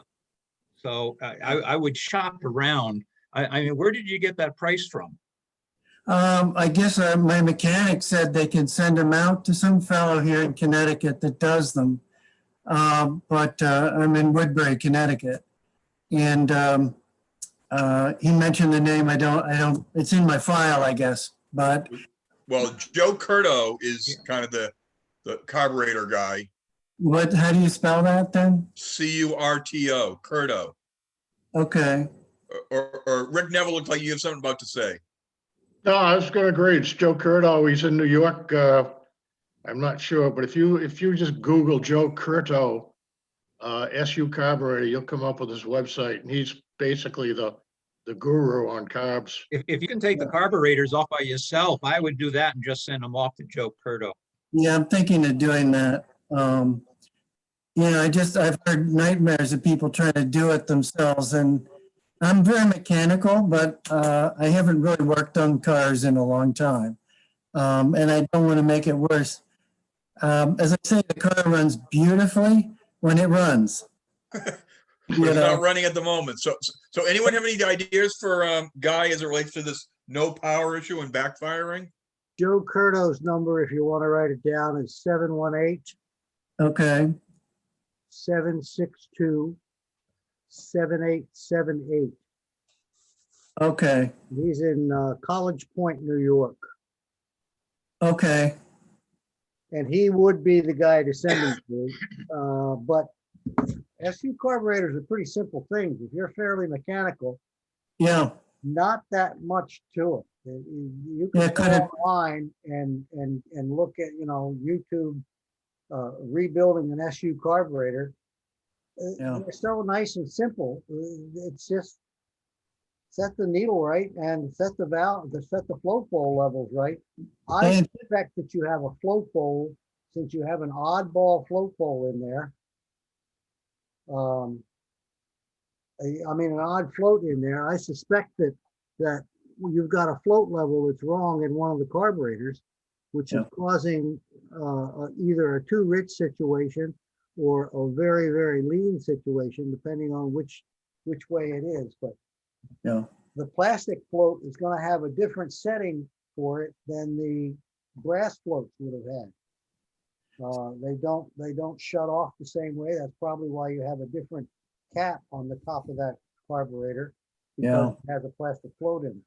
So I would shop around. I mean, where did you get that price from? I guess my mechanic said they can send them out to some fellow here in Connecticut that does them. But I'm in Woodbury, Connecticut. And he mentioned the name. I don't, it's in my file, I guess, but. Well, Joe Curto is kind of the carburetor guy. How do you spell that then? Curto, Curto. Okay. Or Rick Neville looked like you have something about to say. No, I was going to agree. It's Joe Curto. He's in New York. I'm not sure, but if you just Google Joe Curto, SU carburetor, you'll come up with his website, and he's basically the guru on carbs. If you can take the carburetors off by yourself, I would do that and just send them off to Joe Curto. Yeah, I'm thinking of doing that. I've heard nightmares of people trying to do it themselves, and I'm very mechanical, but I haven't really worked on cars in a long time. And I don't want to make it worse. As I say, the car runs beautifully when it runs. It's not running at the moment. So anyone have any ideas for Guy as it relates to this no power issue and backfiring? Joe Curto's number, if you want to write it down, is 718. Okay. 762-7878. Okay. He's in College Point, New York. Okay. And he would be the guy to send him to. But SU carburetors are pretty simple things. If you're fairly mechanical, yeah, not that much to it. You can go online and look at, YouTube rebuilding an SU carburetor. They're so nice and simple. It's just set the needle right and set the valve, set the flow pole levels right. I suspect that you have a flow pole, since you have an oddball flow pole in there. An odd float in there. I suspect that you've got a float level that's wrong in one of the carburetors, which is causing either a too rich situation or a very, very lean situation, depending on which way it is. But the plastic float is going to have a different setting for it than the brass floats would have had. They don't shut off the same way. That's probably why you have a different cap on the top of that carburetor, because it has a plastic float in it.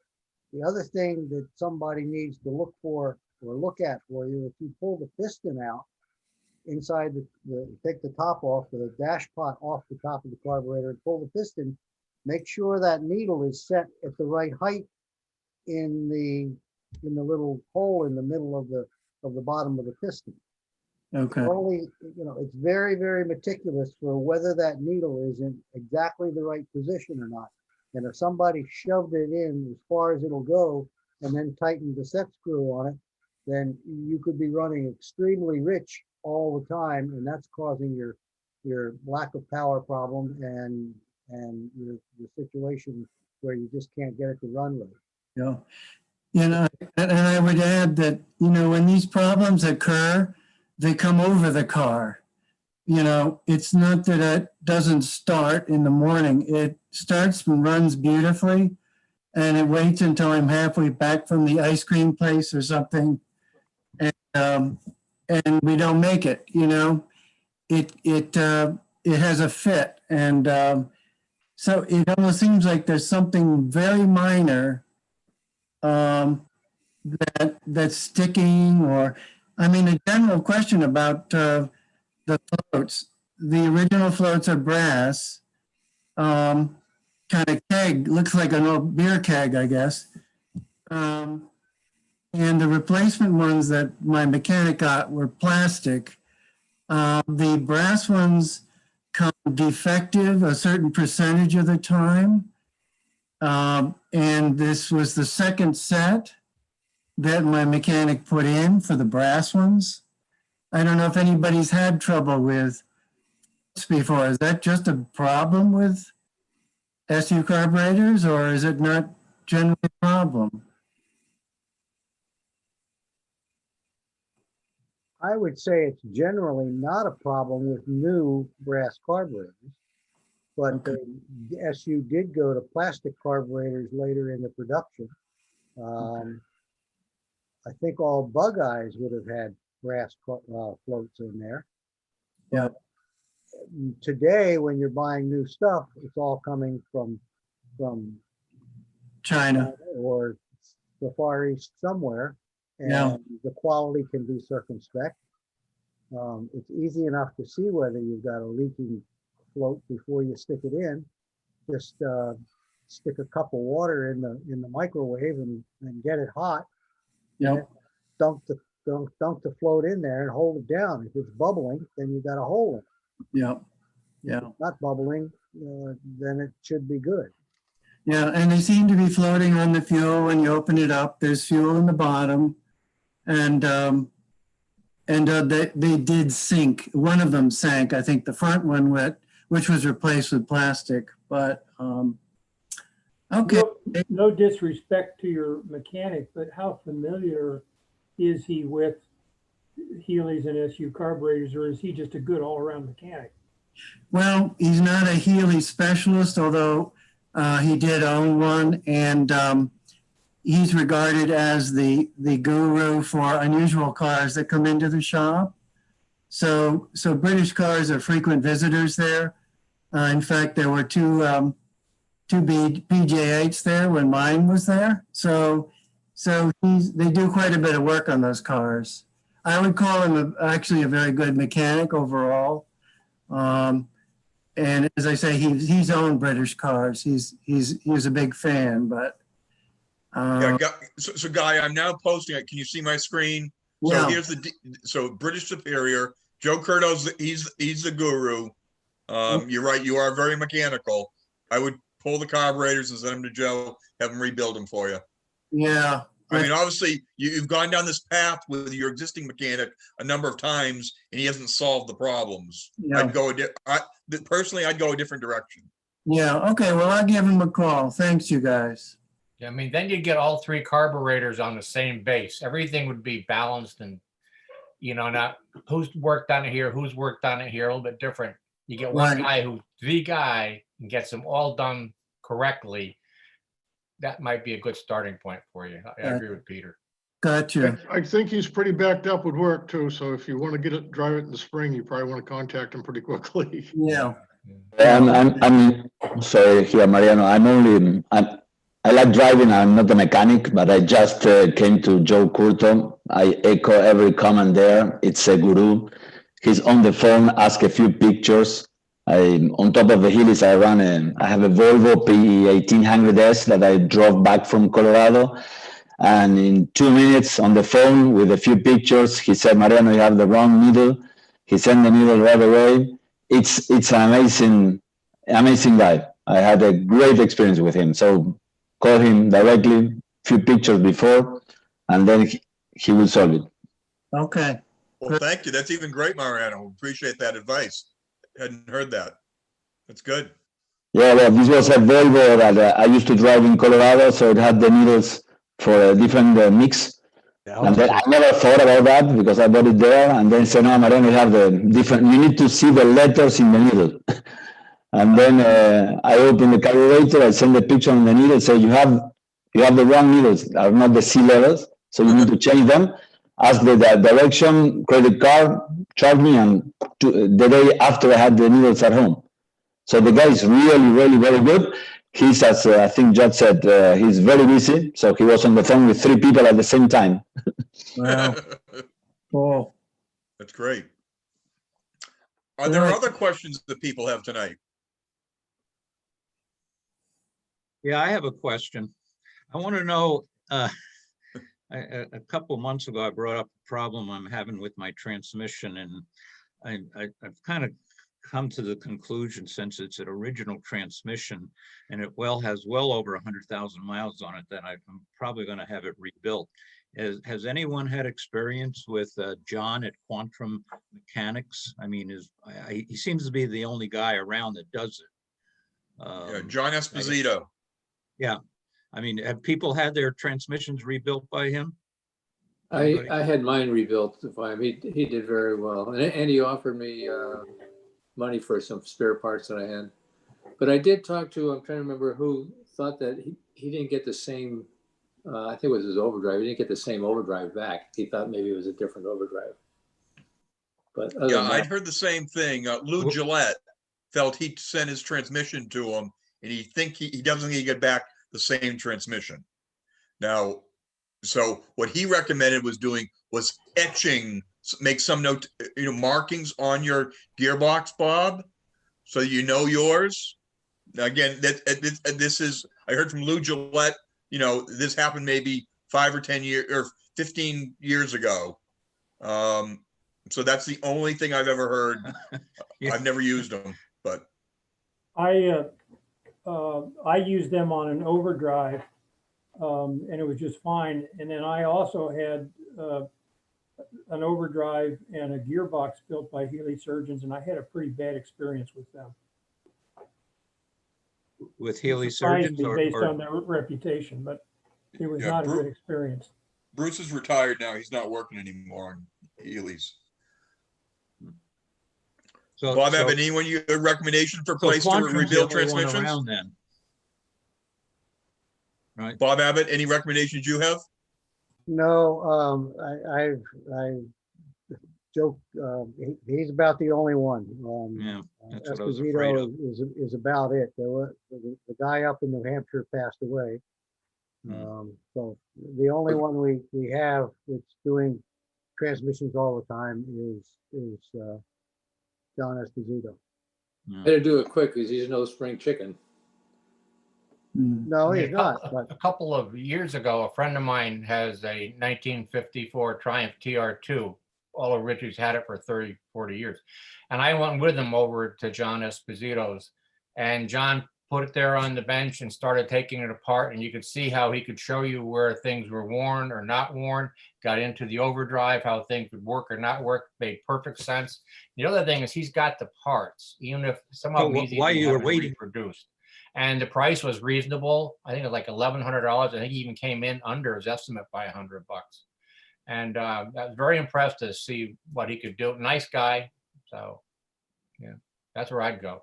The other thing that somebody needs to look for or look at for you, if you pull the piston out inside take the top off, the dash pot off the top of the carburetor and pull the piston, make sure that needle is set at the right height in the little hole in the middle of the bottom of the piston. Okay. It's very, very meticulous for whether that needle is in exactly the right position or not. And if somebody shoved it in as far as it'll go and then tightened the set screw on it, then you could be running extremely rich all the time, and that's causing your lack of power problem and your situation where you just can't get it to run right. And I would add that, when these problems occur, they come over the car. It's not that it doesn't start in the morning. It starts and runs beautifully, and it waits until I'm halfway back from the ice cream place or something, and we don't make it. It has a fit, and so it almost seems like there's something very minor that's sticking, or a general question about the floats. The original floats are brass, kind of keg, looks like an old beer keg, I guess. And the replacement ones that my mechanic got were plastic. The brass ones come defective a certain percentage of the time. And this was the second set that my mechanic put in for the brass ones. I don't know if anybody's had trouble with this before. Is that just a problem with SU carburetors, or is it not generally a problem? I would say it's generally not a problem with new brass carburetors, but the SU did go to plastic carburetors later in the production. I think all bug eyes would have had brass floats in there. Yeah. Today, when you're buying new stuff, it's all coming from China. or the Far East somewhere, and Yeah. the quality can be circumspect. It's easy enough to see whether you've got a leaking float before you stick it in. Just stick a cup of water in the microwave and get it hot. Yep. Dunk the float in there and hold it down. If it's bubbling, then you got a hole in it. Yep. Yeah. If it's not bubbling, then it should be good. Yeah, and they seem to be floating on the fuel when you open it up. There's fuel in the bottom, and they did sink. One of them sank. I think the front one which was replaced with plastic. But okay. No disrespect to your mechanic, but how familiar is he with Healy's and SU carburetors, or is he just a good all-around mechanic? Well, he's not a Healy specialist, although he did own one, and he's regarded as the guru for unusual cars that come into the shop. So British cars are frequent visitors there. In fact, there were two PJ8s there when mine was there. So they do quite a bit of work on those cars. I would call him actually a very good mechanic overall. And as I say, he's owned British cars. He was a big fan, but Yeah, so Guy, I'm now posting it. Can you see my screen? So Yeah. here's so British Superior, Joe Curto's, he's the guru. You're right, you are very mechanical. I would pull the carburetors and send them to Joe, have him rebuild them for you. yeah. I mean, obviously, you've gone down this path with your existing mechanic a number of times, and he hasn't solved the problems. Yeah. Personally, I'd go a different direction. Yeah, okay, well, I'll give him a call. Thanks, you guys. Yeah, I mean, then you get all three carburetors on the same base. Everything would be balanced and, not who's worked on it here, who's worked on it here, a little bit different. You get one Right. guy who's the guy and gets them all done correctly. That might be a good starting point for you. I agree with Peter. Gotcha. I think he's pretty backed up with work too, so if you want to drive it in the spring, you probably want to contact him pretty quickly. Yeah. I'm sorry here, Mariano. I like driving. I'm not a mechanic, but I just came to Joe Curto. I echo every comment there. It's a guru. He's on the phone, ask a few pictures. On top of the Heelys, I have a Volvo PE 1800S that I drove back from Colorado. And in 2 minutes on the phone with a few pictures, he said, Mariano, you have the wrong needle. He sent the needle right away. It's an amazing guy. I had a great experience with him. So call him directly, few pictures before, and then he will solve it. Okay. Well, thank you. That's even great, Mariano. Appreciate that advice. Hadn't heard that. That's good. Yeah, well, this was a Volvo that I used to drive in Colorado, so it had the needles for a different mix. Yeah, And then I never thought about that because I bought it there, and then said, no, Mariano, you have the different, you need to see the letters in the needle. And then I opened the carburetor, I sent the picture on the needle, say you have the wrong needles, are not the C levels, so you need to change them. Ask the direction, credit card, charge me, and the day after I had the needles at home. So the guy is really, really, very good. He's, as I think Judd said, he's very busy. So he was on the phone with 3 people at the same time. Wow. Cool. That's great. Are there other questions that people have tonight? Yeah, I have a question. I want to know, a couple of months ago, I brought up a problem I'm having with my transmission, and I've kind of come to the conclusion, since it's an original transmission and it has well over 100,000 miles on it, that I'm probably going to have it rebuilt. Has anyone had experience with John at Quantum Mechanics? I mean, he seems to be the only guy around that does it. Yeah, John Esposito. Yeah. I mean, have people had their transmissions rebuilt by him? I had mine rebuilt by him. He did very well. And he offered me money for some spare parts that I had. But I did talk to, I'm trying to remember who thought that he didn't get the same I think it was his overdrive. He didn't get the same overdrive back. He thought maybe it was a different overdrive. But other Yeah, than I'd that, heard the same thing. Lou Gillette felt he sent his transmission to him, and he doesn't get back the same transmission. Now, so what he recommended was etching, make some note, markings on your gearbox, Bob, so you know yours. Again, this is, I heard from Lou Gillette, this happened maybe 5 or 10 years or 15 years ago. So that's the only thing I've ever heard. Yeah. I've never used them, but I used them on an overdrive, and it was just fine. And then I also had an overdrive and a gearbox built by Healey surgeons, and I had a pretty bad experience with them. with Healey Surprised surgeons me or, based on their reputation, but it was Yeah, not a good experience. Bruce is retired now. He's not working anymore on Healy's. so, Bob, have so, anyone a recommendation for so place to Quantrum's the rebuild only one transmissions? around then. Right. Bob Abbott, any recommendations you have? No, I joke, he's about the only one. Yeah, that's what I was Esposito afraid of. is about it. The guy up in New Hampshire passed away. So the only one we have that's doing transmissions all the time is John Esposito. better do it quick because he's no spring chicken. No, I mean, he's not. But a couple of years ago, a friend of mine has a 1954 Triumph TR2. All originals had it for 30, 40 years. And I went with him over to John Esposito's, and John put it there on the bench and started taking it apart. And you could see how he could show you where things were worn or not worn, got into the overdrive, how things would work or not work, made perfect sense. The other thing is he's got the parts, even if some of them he's While even you were haven't waiting, reproduced. And the price was reasonable. I think it was like $1,100. I think he even came in under his estimate by $100. And I was very impressed to see what he could do. Nice guy. So yeah, that's where I'd go.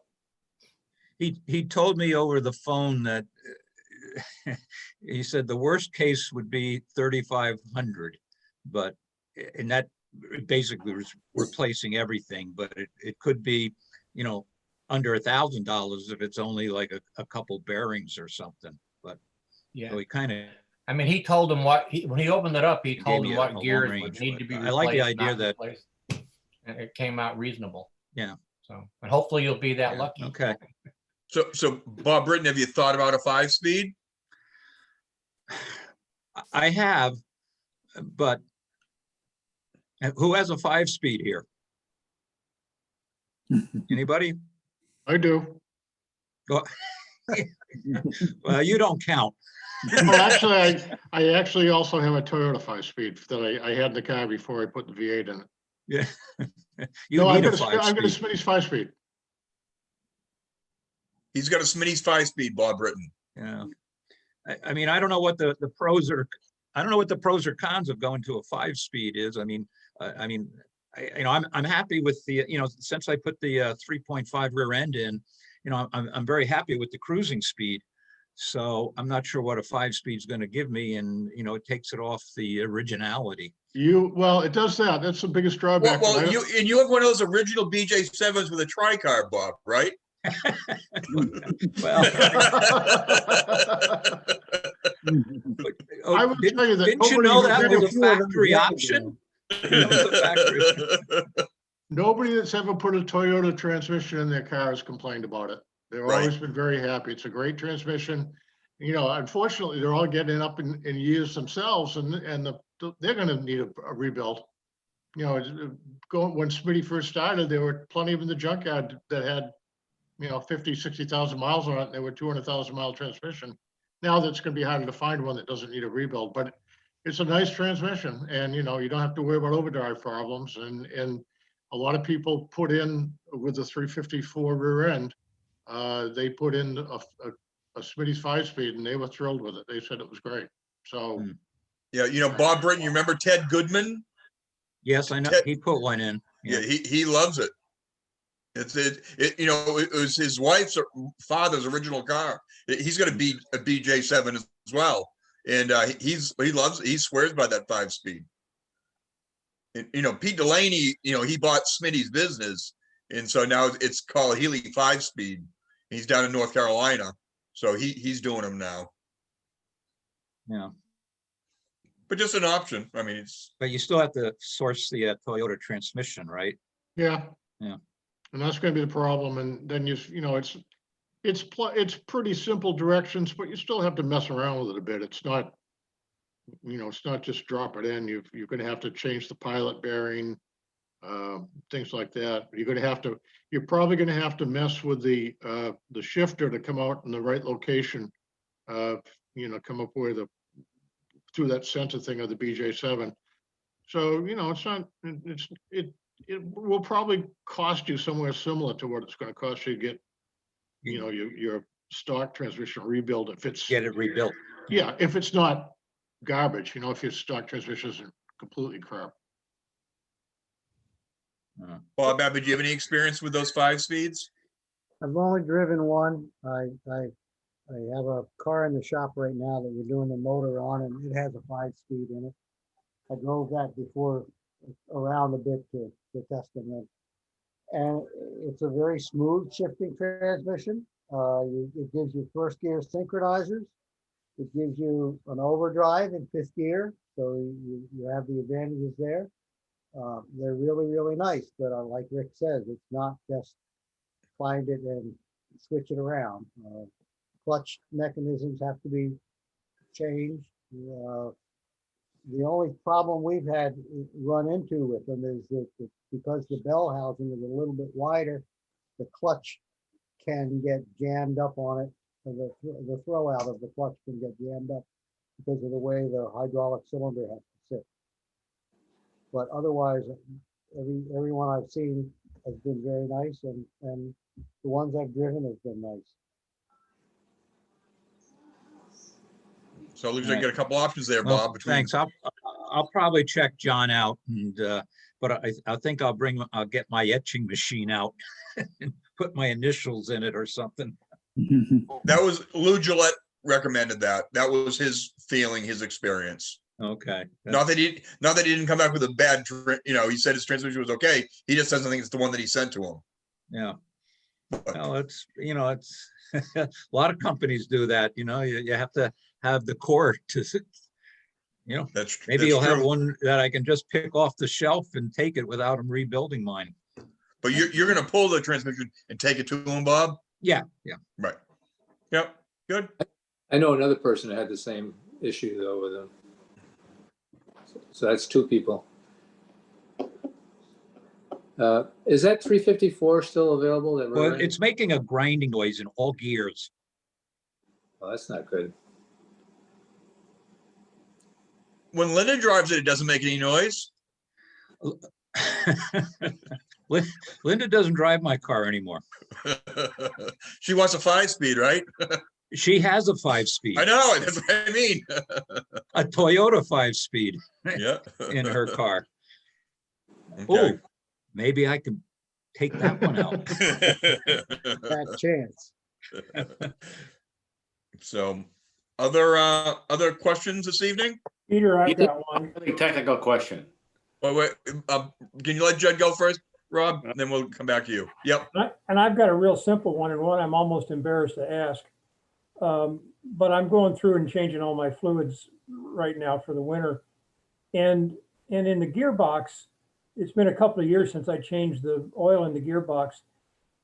he told me over the phone that he said the worst case would be 3,500, but and that basically was replacing everything. But it could be, under $1,000 if it's only like a couple bearings or something. But yeah, so he kind of. I mean, he told him when he opened it up, he told gave him me what a gears long would range, need to be but replaced. I like the idea not that- replaced. And it came out reasonable. Yeah. So, and hopefully you'll be that Yeah, lucky. okay. So Bob Britton, have you thought about a 5-speed? I have, but who has a 5-speed here? Anybody? I do. Well, you don't count. Well, actually, I actually also have a Toyota 5-speed that I had in the car before I put the V8 in it. Yeah. You No, need a I've got a 5-speed. Smitty's 5-speed. He's got a Smitty's 5-speed, Bob Britton. Yeah. I mean, I don't know what the pros are. I don't know what the pros or cons of going to a 5-speed is. I'm happy with the, since I put the 3.5 rear end in, I'm very happy with the cruising speed. So I'm not sure what a 5-speed is going to give me, and it takes it off the originality. Well, it does that. That's the biggest drawback. Well, you have one of those original BJ7s with a tri-carb, Bob, right? Well, I will tell you that didn't you nobody know has that ever- was a factory option? That was a factory. Nobody that's ever put a Toyota transmission in their car has complained about it. They've Right. always been very happy. It's a great transmission. Unfortunately, they're all getting up in years themselves, and they're going to need a rebuild. When Smitty first started, there were plenty of in the junkyard that had 50, 60,000 miles on it. And they were 200,000 mile transmission. Now that's going to be harder to find one that doesn't need a rebuild, but it's a nice transmission, and you don't have to worry about overdrive problems. And a lot of people put in with the 354 rear end, they put in a Smitty's 5-speed, and they were thrilled with it. They said it was great. So Yeah, Bob Britton, you remember Ted Goodman? Yes, I know. He put one in. Yeah, he loves it. It was his wife's father's original car. He's going to be a BJ7 as well. And he swears by that 5-speed. You know, Pete Delaney, you know, he bought Smitty's business, and so now it's called Healy 5-speed. He's down in North Carolina, so he's doing them now. Yeah. But just an option. I mean, it's. But you still have to source the Toyota transmission, right? Yeah. Yeah. And that's gonna be the problem. And then you know, it's pretty simple directions, but you still have to mess around with it a bit. It's not, you know, it's not just drop it in. You're gonna have to change the pilot bearing, things like that. You're probably gonna have to mess with the shifter to come out in the right location. You know, come up with through that sensor thing of the BJ7. So, you know, it will probably cost you somewhere similar to what it's going to cost you to get, you know, your stock transmission rebuild if it's get it rebuilt. Yeah, if it's not garbage, you know, if your stock transmission isn't completely crap. Bob Abbott, do you have any experience with those 5-speeds? I've only driven one. I have a car in the shop right now that we're doing the motor on, and it has a 5-speed in it. I drove that before around a bit to test them in. And it's a very smooth shifting transmission. It gives you first gear synchronizers. It gives you an overdrive in 5th gear. So you have the advantages there. They're really, really nice, but like Rick says, it's not just find it and switch it around. Clutch mechanisms have to be changed. The only problem we've had run into with them is that because the bell housing is a little bit wider, the clutch can get jammed up on it. The throw out of the clutch can get jammed up because of the way the hydraulic cylinder has to sit. But otherwise, everyone I've seen has been very nice, and the ones I've driven have been nice. So it looks like you got a couple options there, Well, Bob. thanks. I'll probably check John out, and but I think I'll get my etching machine out and put my initials in it or something. That was Lou Gillette recommended that. That was his feeling, his experience. Okay. Not that he didn't come back with a bad, you know, he said his transmission was okay. He just doesn't think it's the one that he sent to him. Yeah. Well, it's, you know, it's a lot of companies do that. You know, you have to have the core to, you know, maybe you'll have one that I can just pick off the shelf and take it without them rebuilding mine. But you're going to pull the transmission and take it to him, Bob? Yeah. Yeah. Right. Yep. Good. I know another person that had the same issue though with them. So that's 2 people. Is that 354 still available? Well, it's making a grinding noise in all gears. Oh, that's not good. When Linda drives it, it doesn't make any noise. Linda doesn't drive my car anymore. She wants a 5-speed, right? She has a 5-speed. I know, that's what I mean. A Toyota 5-speed. Yeah. In her car. Okay. Oh, maybe I can take that one out. That chance. So, other questions this evening? Peter, I've got one. Technical question. Wait, can you let Judd go first, Rob? And then we'll come back to you. Yep. And I've got a real simple one, and one I'm almost embarrassed to ask. But I'm going through and changing all my fluids right now for the winter. And in the gearbox, it's been a couple of years since I changed the oil in the gearbox.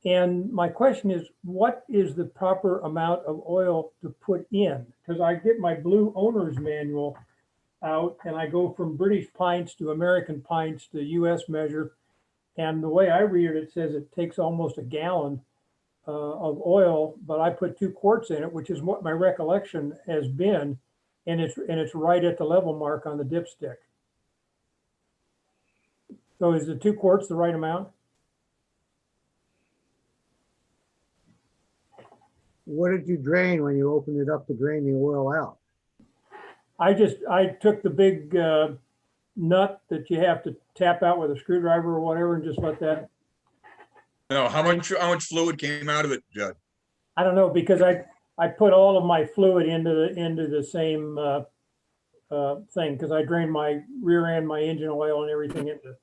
And my question is, what is the proper amount of oil to put in? Because I get my blue owner's manual out and I go from British pints to American pints to US measure. And the way I read it, it says it takes almost a gallon of oil, but I put 2 quarts in it, which is what my recollection has been. And it's right at the level mark on the dipstick. So is the 2 quarts the right amount? What did you drain when you opened it up to drain the oil out? I took the big nut that you have to tap out with a screwdriver or whatever and just let that. No, how much fluid came out of it, Judd? I don't know, because I put all of my fluid into the same thing because I drain my rear end, my engine oil and everything into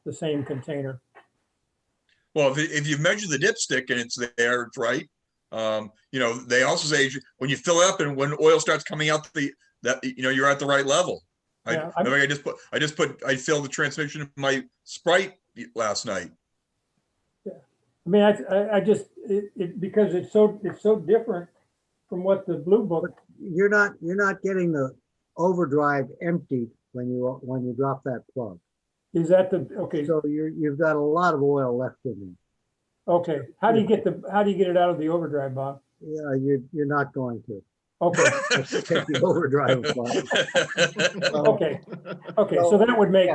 the same container. Well, if you measure the dipstick and it's there, it's right. You know, they also say when you fill up and when oil starts coming out, you're at the right level. Yeah, I filled the transmission in my Sprite last night. Yeah, I mean, I just because it's so different from what the blue book. You're not getting the overdrive empty when you drop that plug. Is that okay? So you've got a lot of oil left in there. Okay, how do you get it out of the overdrive, Bob? Yeah, you're not going to. Okay. Let's take the overdrive apart. Okay, so that would make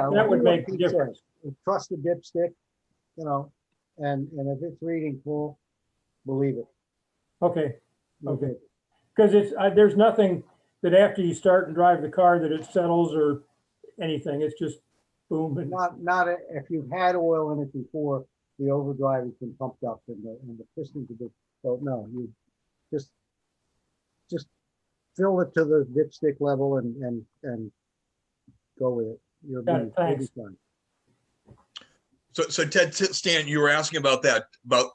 a difference. Trust the dipstick, you know, and if it's reading full, believe it. Okay. Because there's nothing that after you start and drive the car that it settles or anything. It's just boom. And not if you've had oil in it before, the overdrive has been pumped up and the pistons have been. So no, you just fill it to the dipstick level and go with it. You'll be fine. So Ted Stan, you were asking about that, about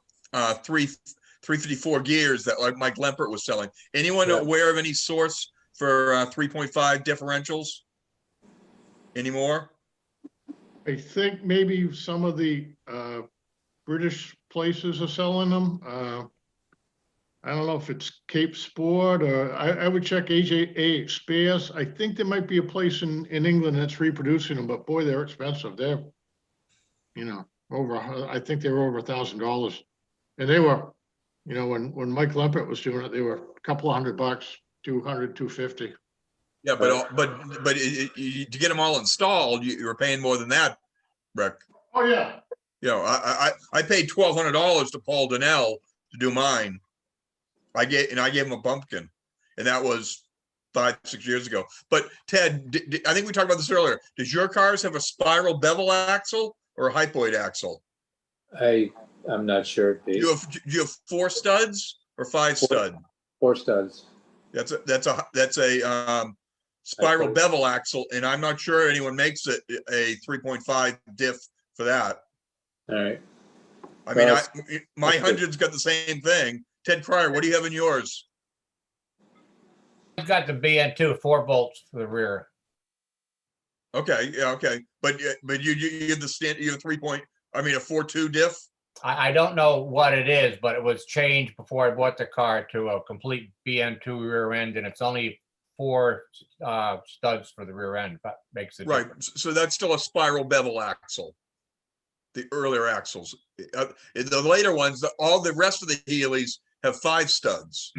354 gears that like Mike Lempert was selling. Anyone aware of any source for 3.5 differentials anymore? I think maybe some of the British places are selling them. I don't know if it's Cape Sport or I would check AH Spares. I think there might be a place in England that's reproducing them, but boy, they're expensive. They're, you know, I think they were over $1,000. And they were, you know, when Mike Lempert was doing it, they were a couple of $100, 200, 250. Yeah, but to get them all installed, you were paying more than that, Rick. Oh yeah. You know, I paid $1,200 to Paul Donnell to do mine. I gave him a bumpkin, and that was 5-6 years ago. But Ted, I think we talked about this earlier. Does your cars have a spiral bevel axle or a hypoid axle? I'm not sure. Do you have 4 studs or 5 stud? 4 studs. That's a spiral bevel axle, and I'm not sure anyone makes it a 3.5 diff for that. All right. I mean, my 100's got the same thing. Ted Cryer, what do you have in yours? I've got the BN2 4 bolts for the rear. Okay, yeah, okay, but you have the stand, you have a 4.2 diff. I don't know what it is, but it was changed before I bought the car to a complete BN2 rear end, and it's only 4 studs for the rear end. That makes it right. So that's still a spiral bevel axle. The earlier axles, the later ones, all the rest of the Healey's have 5 studs.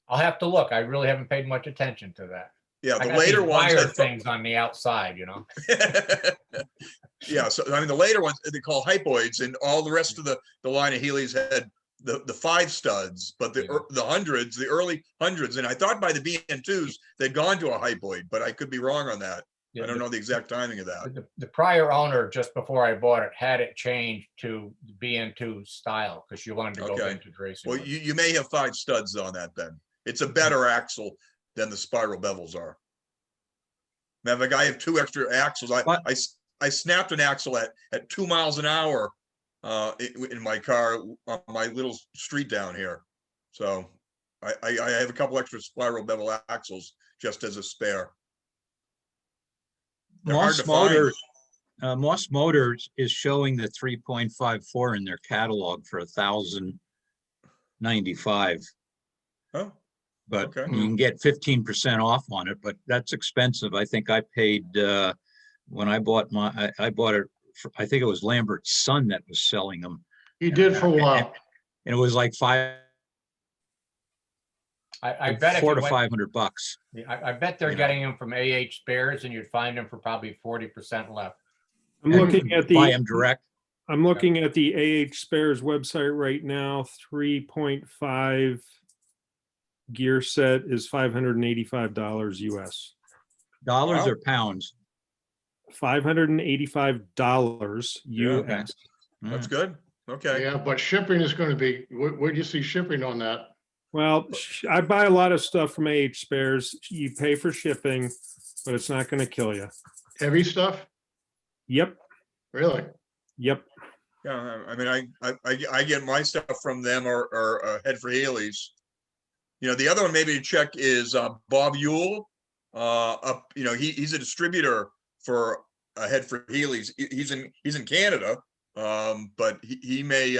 I'll have to look. I really haven't paid much attention to that. Yeah, the later ones had things on the outside, you know. Yeah, so I mean the later ones they call hypoids, and all the rest of the line of Healey's had the 5 studs, but the hundreds, the early hundreds, and I thought by the BN2s they'd gone to a hypoid, but I could be wrong on that. Yeah, I don't know the exact timing of that. The prior owner, just before I bought it, had it changed to the BN2 style because she wanted to go into racing. Well, you may have 5 studs on that then. It's a better axle than the spiral bevels are. Now, if I have 2 extra axles, I snapped an axle at 2 miles an hour in my car on my little street down here. So I have a couple extra spiral bevel axles just as a spare. Moss Motors is showing the 3.54 in their catalog for $1,095. Oh, but you can get 15% off on it, but that's expensive. I think I paid when I bought I bought it. I think it was Lambert's son that was selling them. He did for a while, and it was like I bet $400 to $500. I bet they're getting them from AH Spares, and you'd find them for probably 40% left. I'm looking at buy them direct. I'm looking at the AH Spares website right now. 3.5 gear set is $585 US. Dollars or pounds? $585 US. That's good. Okay. Yeah, but shipping is going to be. Where do you see shipping on that? Well, I buy a lot of stuff from AH Spares. You pay for shipping, but it's not going to kill you. Heavy stuff? Yep. Really? Yep. Yeah, I mean, I get my stuff from them or Head for Healy's. You know, the other one maybe to check is Bob Ewell. You know, he's a distributor for Head for Healy's. He's in Canada, but he may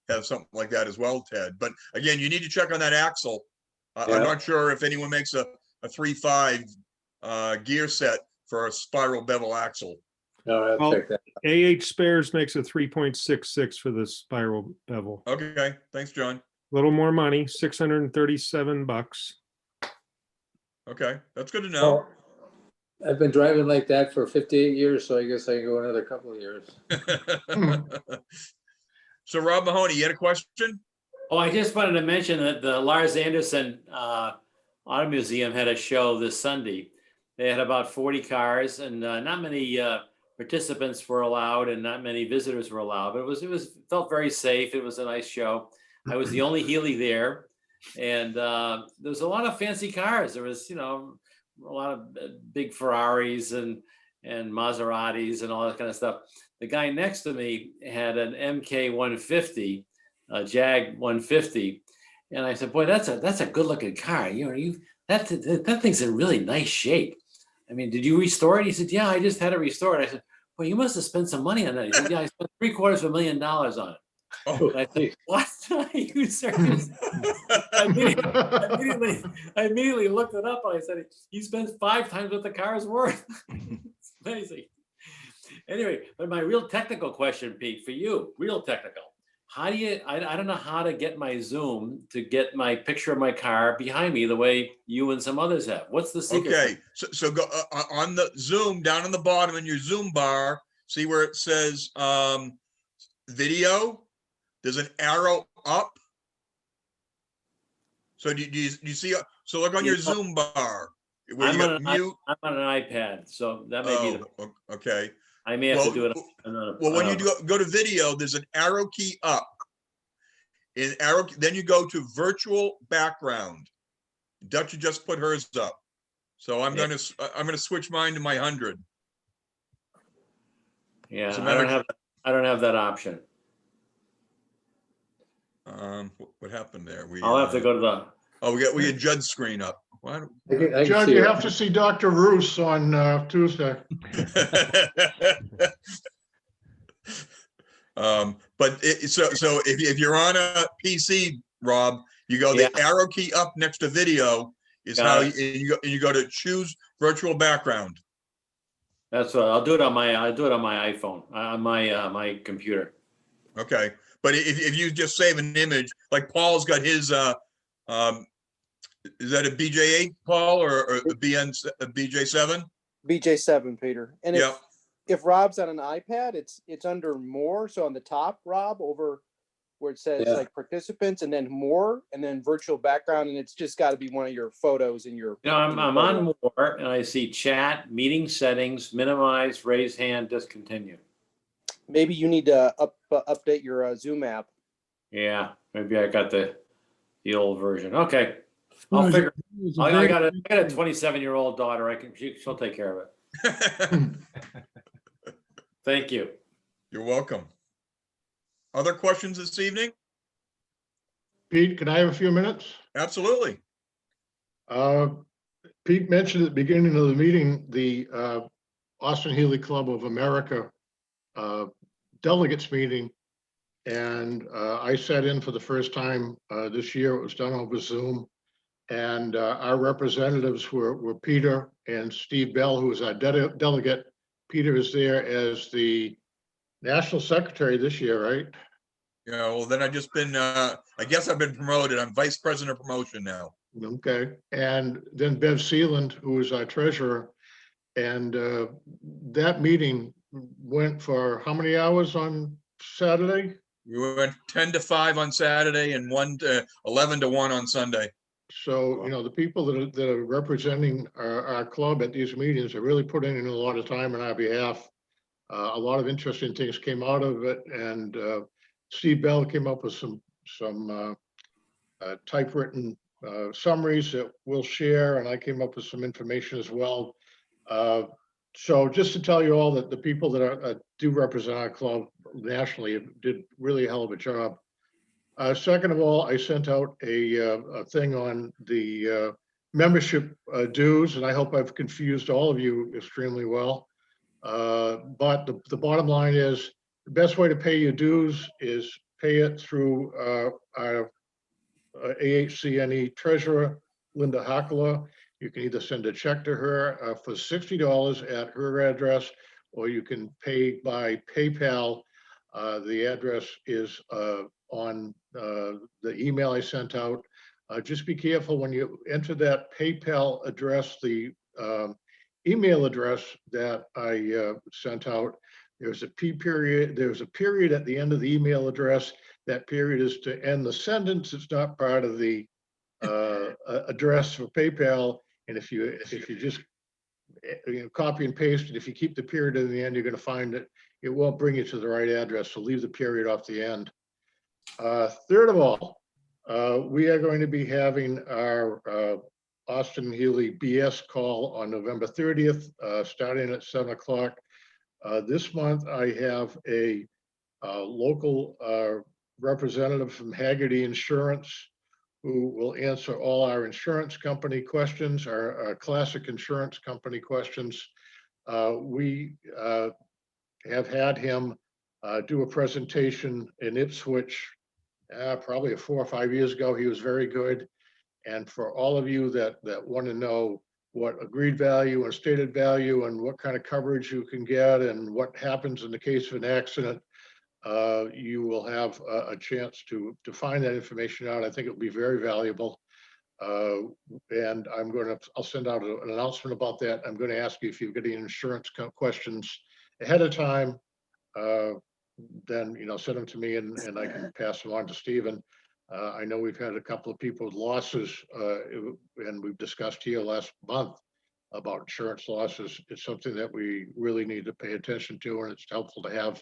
have something like that as well, Ted. But again, you need to check on that axle. I'm not sure if anyone makes a 3.5 gear set for a spiral bevel axle. No, I'll check that. AH Spares makes a 3.66 for the spiral bevel. Okay, thanks, John. A little more money, $637. Okay, that's good to know. Well, I've been driving like that for 58 years, so I guess I can go another couple of years. So Rob Mahoney, you had a question? Oh, I just wanted to mention that the Lars Anderson Auto Museum had a show this Sunday. They had about 40 cars, and not many participants were allowed, and not many visitors were allowed. But it felt very safe. It was a nice show. I was the only Healy there, and there was a lot of fancy cars. There was, you know, a lot of big Ferraris and Maseratis and all that kind of stuff. The guy next to me had an MK 150, a Jag 150, and I said, "Boy, that's a good looking car. You know, that thing's in really nice shape. I mean, did you restore it?" He said, "Yeah, I just had it restored." I said, "Well, you must have spent some money on that." He said, "Yeah, I spent $750,000 on it." Oh, I think, what? Are you serious? I immediately looked it up and I said, he spends 5 times what the car is worth. It's amazing. Anyway, but my real technical question, Pete, for you, real technical. How do you, I don't know how to get my Zoom to get my picture of my car behind me the way you and some others have. What's the secret? Okay, so go on the Zoom, down on the bottom in your Zoom bar, see where it says video? There's an arrow up. So do you see? So look on your Zoom bar. Where I'm you on got mute. I'm on an iPad, so that may be the, okay. I may have to do it. Well, when you go to video, there's an arrow key up. Then you go to virtual background. Dutch just put hers up. So I'm gonna switch mine to my 100. Yeah, I don't have that option. What happened there? I'll have to go to the. Oh, we had Judd's screen up. What? Judd, you have to see Dr. Roos on Tuesday. But so if you're on a PC, Rob, you go the arrow key up next to video is how you go to choose virtual background. That's what I'll do it on my iPhone on my computer. Okay, but if you just save an image, like Paul's got his is that a BJ8, Paul, or a BJ7? BJ7, Peter. And if Rob's on an iPad, it's under more. So on the top, Rob, over where it says like participants, and then more, and then virtual background, and it's just got to be one of your photos in your. No, I'm on more, and I see chat, meeting settings, minimize, raise hand, discontinue. Maybe you need to update your Zoom app. Yeah, maybe I got the old version. Okay. I'll figure. I got a 27-year-old daughter. She'll take care of it. Thank you. You're welcome. Other questions this evening? Pete, can I have a few minutes? Absolutely. Pete mentioned at the beginning of the meeting the Austin-Healey Club of America delegates meeting, and I sat in for the first time this year. It was done over Zoom. And our representatives were Peter and Steve Bell, who is our delegate. Peter is there as the national secretary this year, right? Yeah, well, then I've just been, I guess I've been promoted. I'm vice president of promotion now. Okay. And then Bev Sealand, who is our treasurer. And that meeting went for how many hours on Saturday? We went 10 to 5 on Saturday and 11 to 1 on Sunday. So, you know, the people that are representing our club at these meetings are really putting in a lot of time on our behalf. A lot of interesting things came out of it, and Steve Bell came up with some typewritten summaries that we'll share, and I came up with some information as well. So just to tell you all that the people that do represent our club nationally did really a hell of a job. Second of all, I sent out a thing on the membership dues, and I hope I've confused all of you extremely well. But the bottom line is the best way to pay your dues is pay it through our AHCNE treasurer, Linda Hakala. You can either send a check to her for $60 at her address, or you can pay by PayPal. The address is on the email I sent out. Just be careful when you enter that PayPal address, the email address that I sent out. There's a period at the end of the email address. That period is to end the sentence. It's not part of the address for PayPal. And if you just copy and paste it, if you keep the period in the end, you're going to find that it won't bring you to the right address. So leave the period off the end. Third of all, we are going to be having our Austin-Healey BS call on November 30th, starting at 7 o'clock. This month, I have a local representative from Haggerty Insurance who will answer all our insurance company questions, our classic insurance company questions. We have had him do a presentation in Ipswich probably 4 or 5 years ago. He was very good. And for all of you that want to know what agreed value and stated value and what kind of coverage you can get and what happens in the case of an accident, you will have a chance to find that information out. I think it'll be very valuable. And I'll send out an announcement about that. I'm going to ask you if you've got any insurance questions ahead of time, then, send them to me and I can pass them on to Stephen. I know we've had a couple of people with losses, and we've discussed here last month about insurance losses. It's something that we really need to pay attention to, and it's helpful to have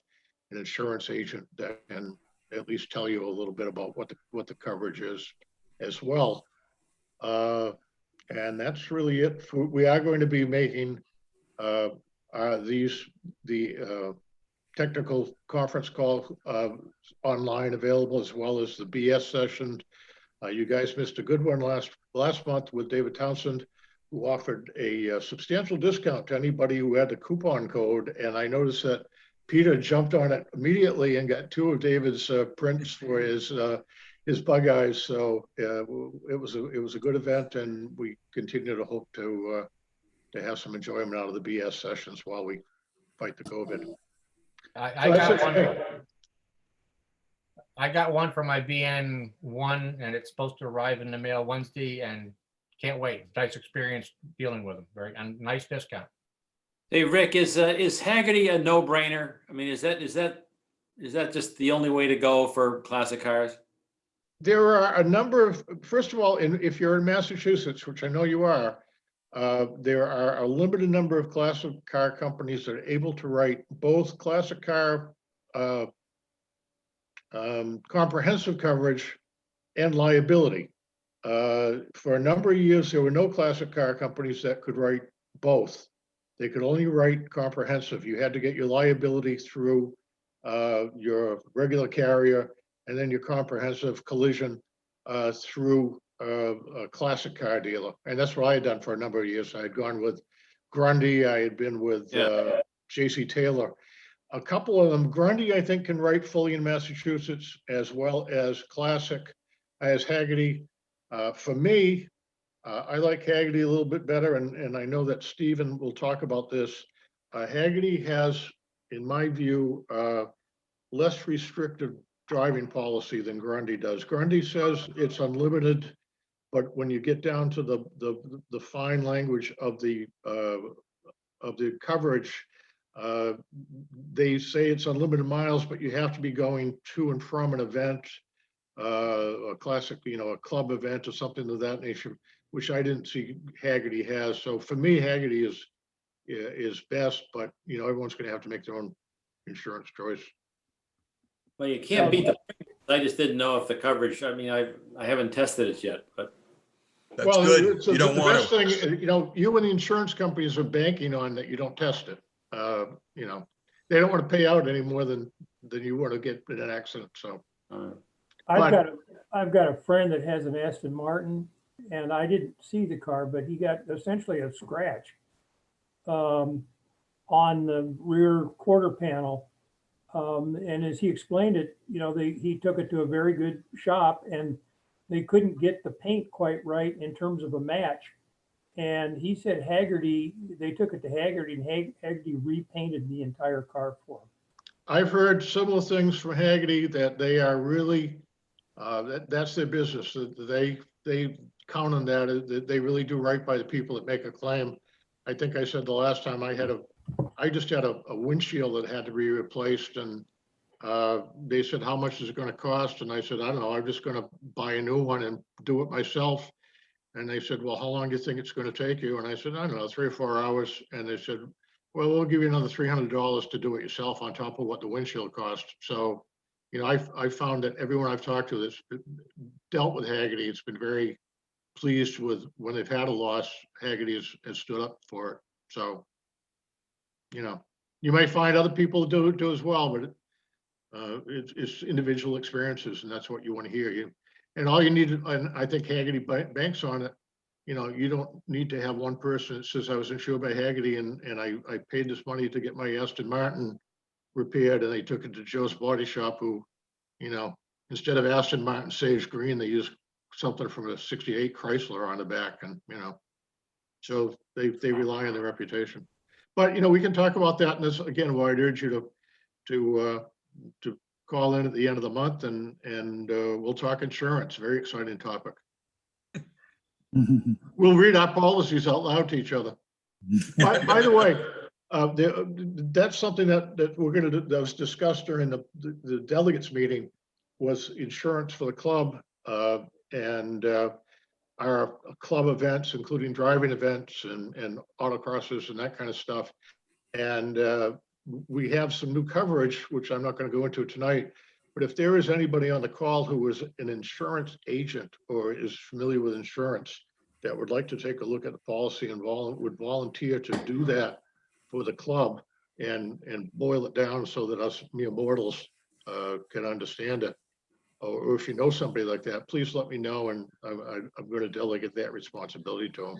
an insurance agent that can at least tell you a little bit about what the coverage is as well. And that's really it. We are going to be making the technical conference call online available, as well as the BS session. You guys missed a good one last month with David Townsend, who offered a substantial discount to anybody who had the coupon code. And I noticed that Peter jumped on it immediately and got 2 of David's prints for his bug eyes. So it was a good event, and we continue to hope to have some enjoyment out of the BS sessions while we fight the COVID. I got one for my BN1, and it's supposed to arrive in the mail Wednesday, and can't wait. Nice experience dealing with them. Very nice discount. Hey, Rick, is Haggerty a no-brainer? I mean, is that just the only way to go for classic cars? There are a number of, first of all, if you're in Massachusetts, which I know you are, there are a limited number of classic car companies that are able to write both classic car comprehensive coverage and liability. For a number of years, there were no classic car companies that could write both. They could only write comprehensive. You had to get your liability through your regular carrier, and then your comprehensive collision through a classic car dealer. And that's what I had done for a number of years. I had gone with Grundy. I had been with JC Taylor. A couple of them, Grundy, I think, can write fully in Massachusetts, as well as classic, as Haggerty. For me, I like Haggerty a little bit better, and I know that Stephen will talk about this. Haggerty has, in my view, less restrictive driving policy than Grundy does. Grundy says it's unlimited, but when you get down to the fine language of the coverage, they say it's unlimited miles, but you have to be going to and from an event, a classic, a club event or something of that nature, which I didn't see Haggerty has. So for me, Haggerty is best, but everyone's going to have to make their own insurance choice. Well, you can't beat the I just didn't know if the coverage, I mean, I haven't tested it yet, but. That's Well, good. it's- You don't the want best to. thing, you and the insurance companies are banking on that you don't test it. They don't want to pay out any more than you want to get in an accident, so. I've got a friend that has an Aston Martin, and I didn't see the car, but he got essentially a scratch on the rear quarter panel. And as he explained it, he took it to a very good shop, and they couldn't get the paint quite right in terms of a match. And he said they took it to Haggerty, and Haggerty repainted the entire car for him. I've heard similar things from Haggerty that they are really, that's their business. They count on that. They really do right by the people that make a claim. I think I said the last time I just had a windshield that had to be replaced, and they said, how much is it going to cost? And I said, I don't know, I'm just going to buy a new one and do it myself. And they said, well, how long do you think it's going to take you? And I said, I don't know, 3 or 4 hours. And they said, well, we'll give you another $300 to do it yourself on top of what the windshield cost. So, I found that everyone I've talked to that's dealt with Haggerty, it's been very pleased with when they've had a loss. Haggerty has stood up for it. So, you might find other people do as well, but it's individual experiences, and that's what you want to hear. And all you need, and I think Haggerty banks on it. You don't need to have one person that says I was insured by Haggerty and I paid this money to get my Aston Martin repaired, and they took it to Joe's Body Shop, who, instead of Aston Martin Sage Green, they used something from a '68 Chrysler on the back, and so they rely on their reputation. But we can talk about that, and this again, why I'd urge you to call in at the end of the month, and we'll talk insurance. Very exciting topic. We'll read our policies out loud to each other. By the way, that's something that that was discussed during the delegates meeting, was insurance for the club and our club events, including driving events and autocrosses and that kind of stuff. And we have some new coverage, which I'm not going to go into tonight. But if there is anybody on the call who is an insurance agent or is familiar with insurance that would like to take a look at the policy and would volunteer to do that for the club and boil it down so that us mere mortals can understand it, or if you know somebody like that, please let me know, and I'm going to delegate that responsibility to them.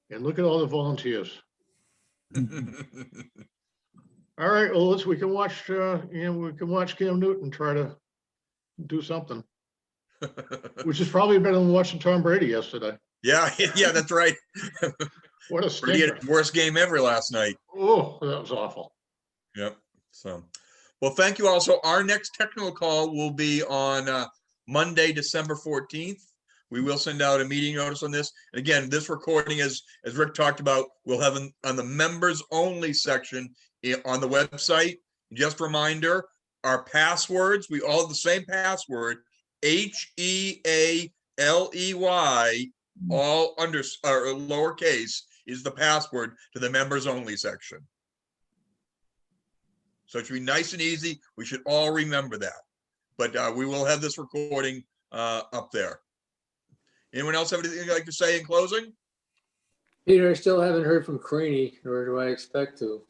And look at all the volunteers. All right, well, we can watch Cam Newton try to do something, which is probably better than watching Tom Brady yesterday. Yeah, that's right. What a stinker. Worst game ever last night. Oh, that was awful. Yep. So, well, thank you all. So our next technical call will be on Monday, December 14th. We will send out a meeting notice on this. And again, this recording, as Rick talked about, we'll have on the members only section on the website. Just a reminder, our passwords, we all have the same password, HEALEY, all under or lowercase, is the password to the members only section. So it should be nice and easy. We should all remember that. But we will have this recording up there. Anyone else have anything you'd like to say in closing? Peter, I still haven't heard from Craney, nor do I expect to.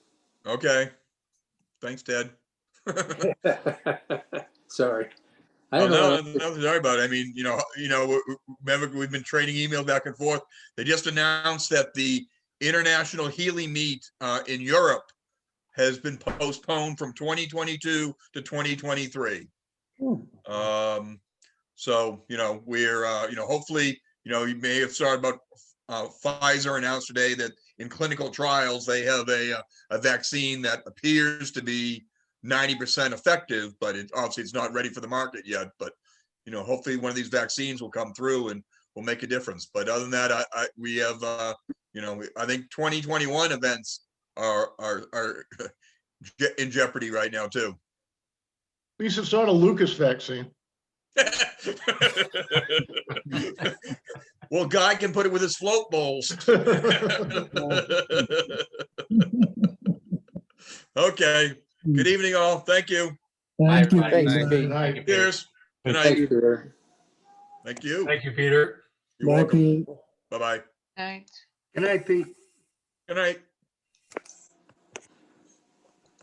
Okay. Thanks, Ted. Sorry. No, sorry about it. I mean, remember we've been trading email back and forth. They just announced that the International Healey meet in Europe has been postponed from 2022 to 2023. So, we're, hopefully, you may have started about Pfizer announced today that in clinical trials, they have a vaccine that appears to be 90% effective, but obviously it's not ready for the market yet. But, hopefully one of these vaccines will come through and will make a difference. But other than that, we have, I think 2021 events are in jeopardy right now too. At least it's not a Lucas vaccine. Well, Guy can put it with his float bowls. Okay. Good evening, all. Thank you. Thank you. everybody. Thanks, Pete. Thank you, Peter. Cheers. Good Thanks, night. Peter. Thank you. Thank you, Peter. You're Bye, welcome. Pete. Bye-bye. Night. Good night, Pete. Good night.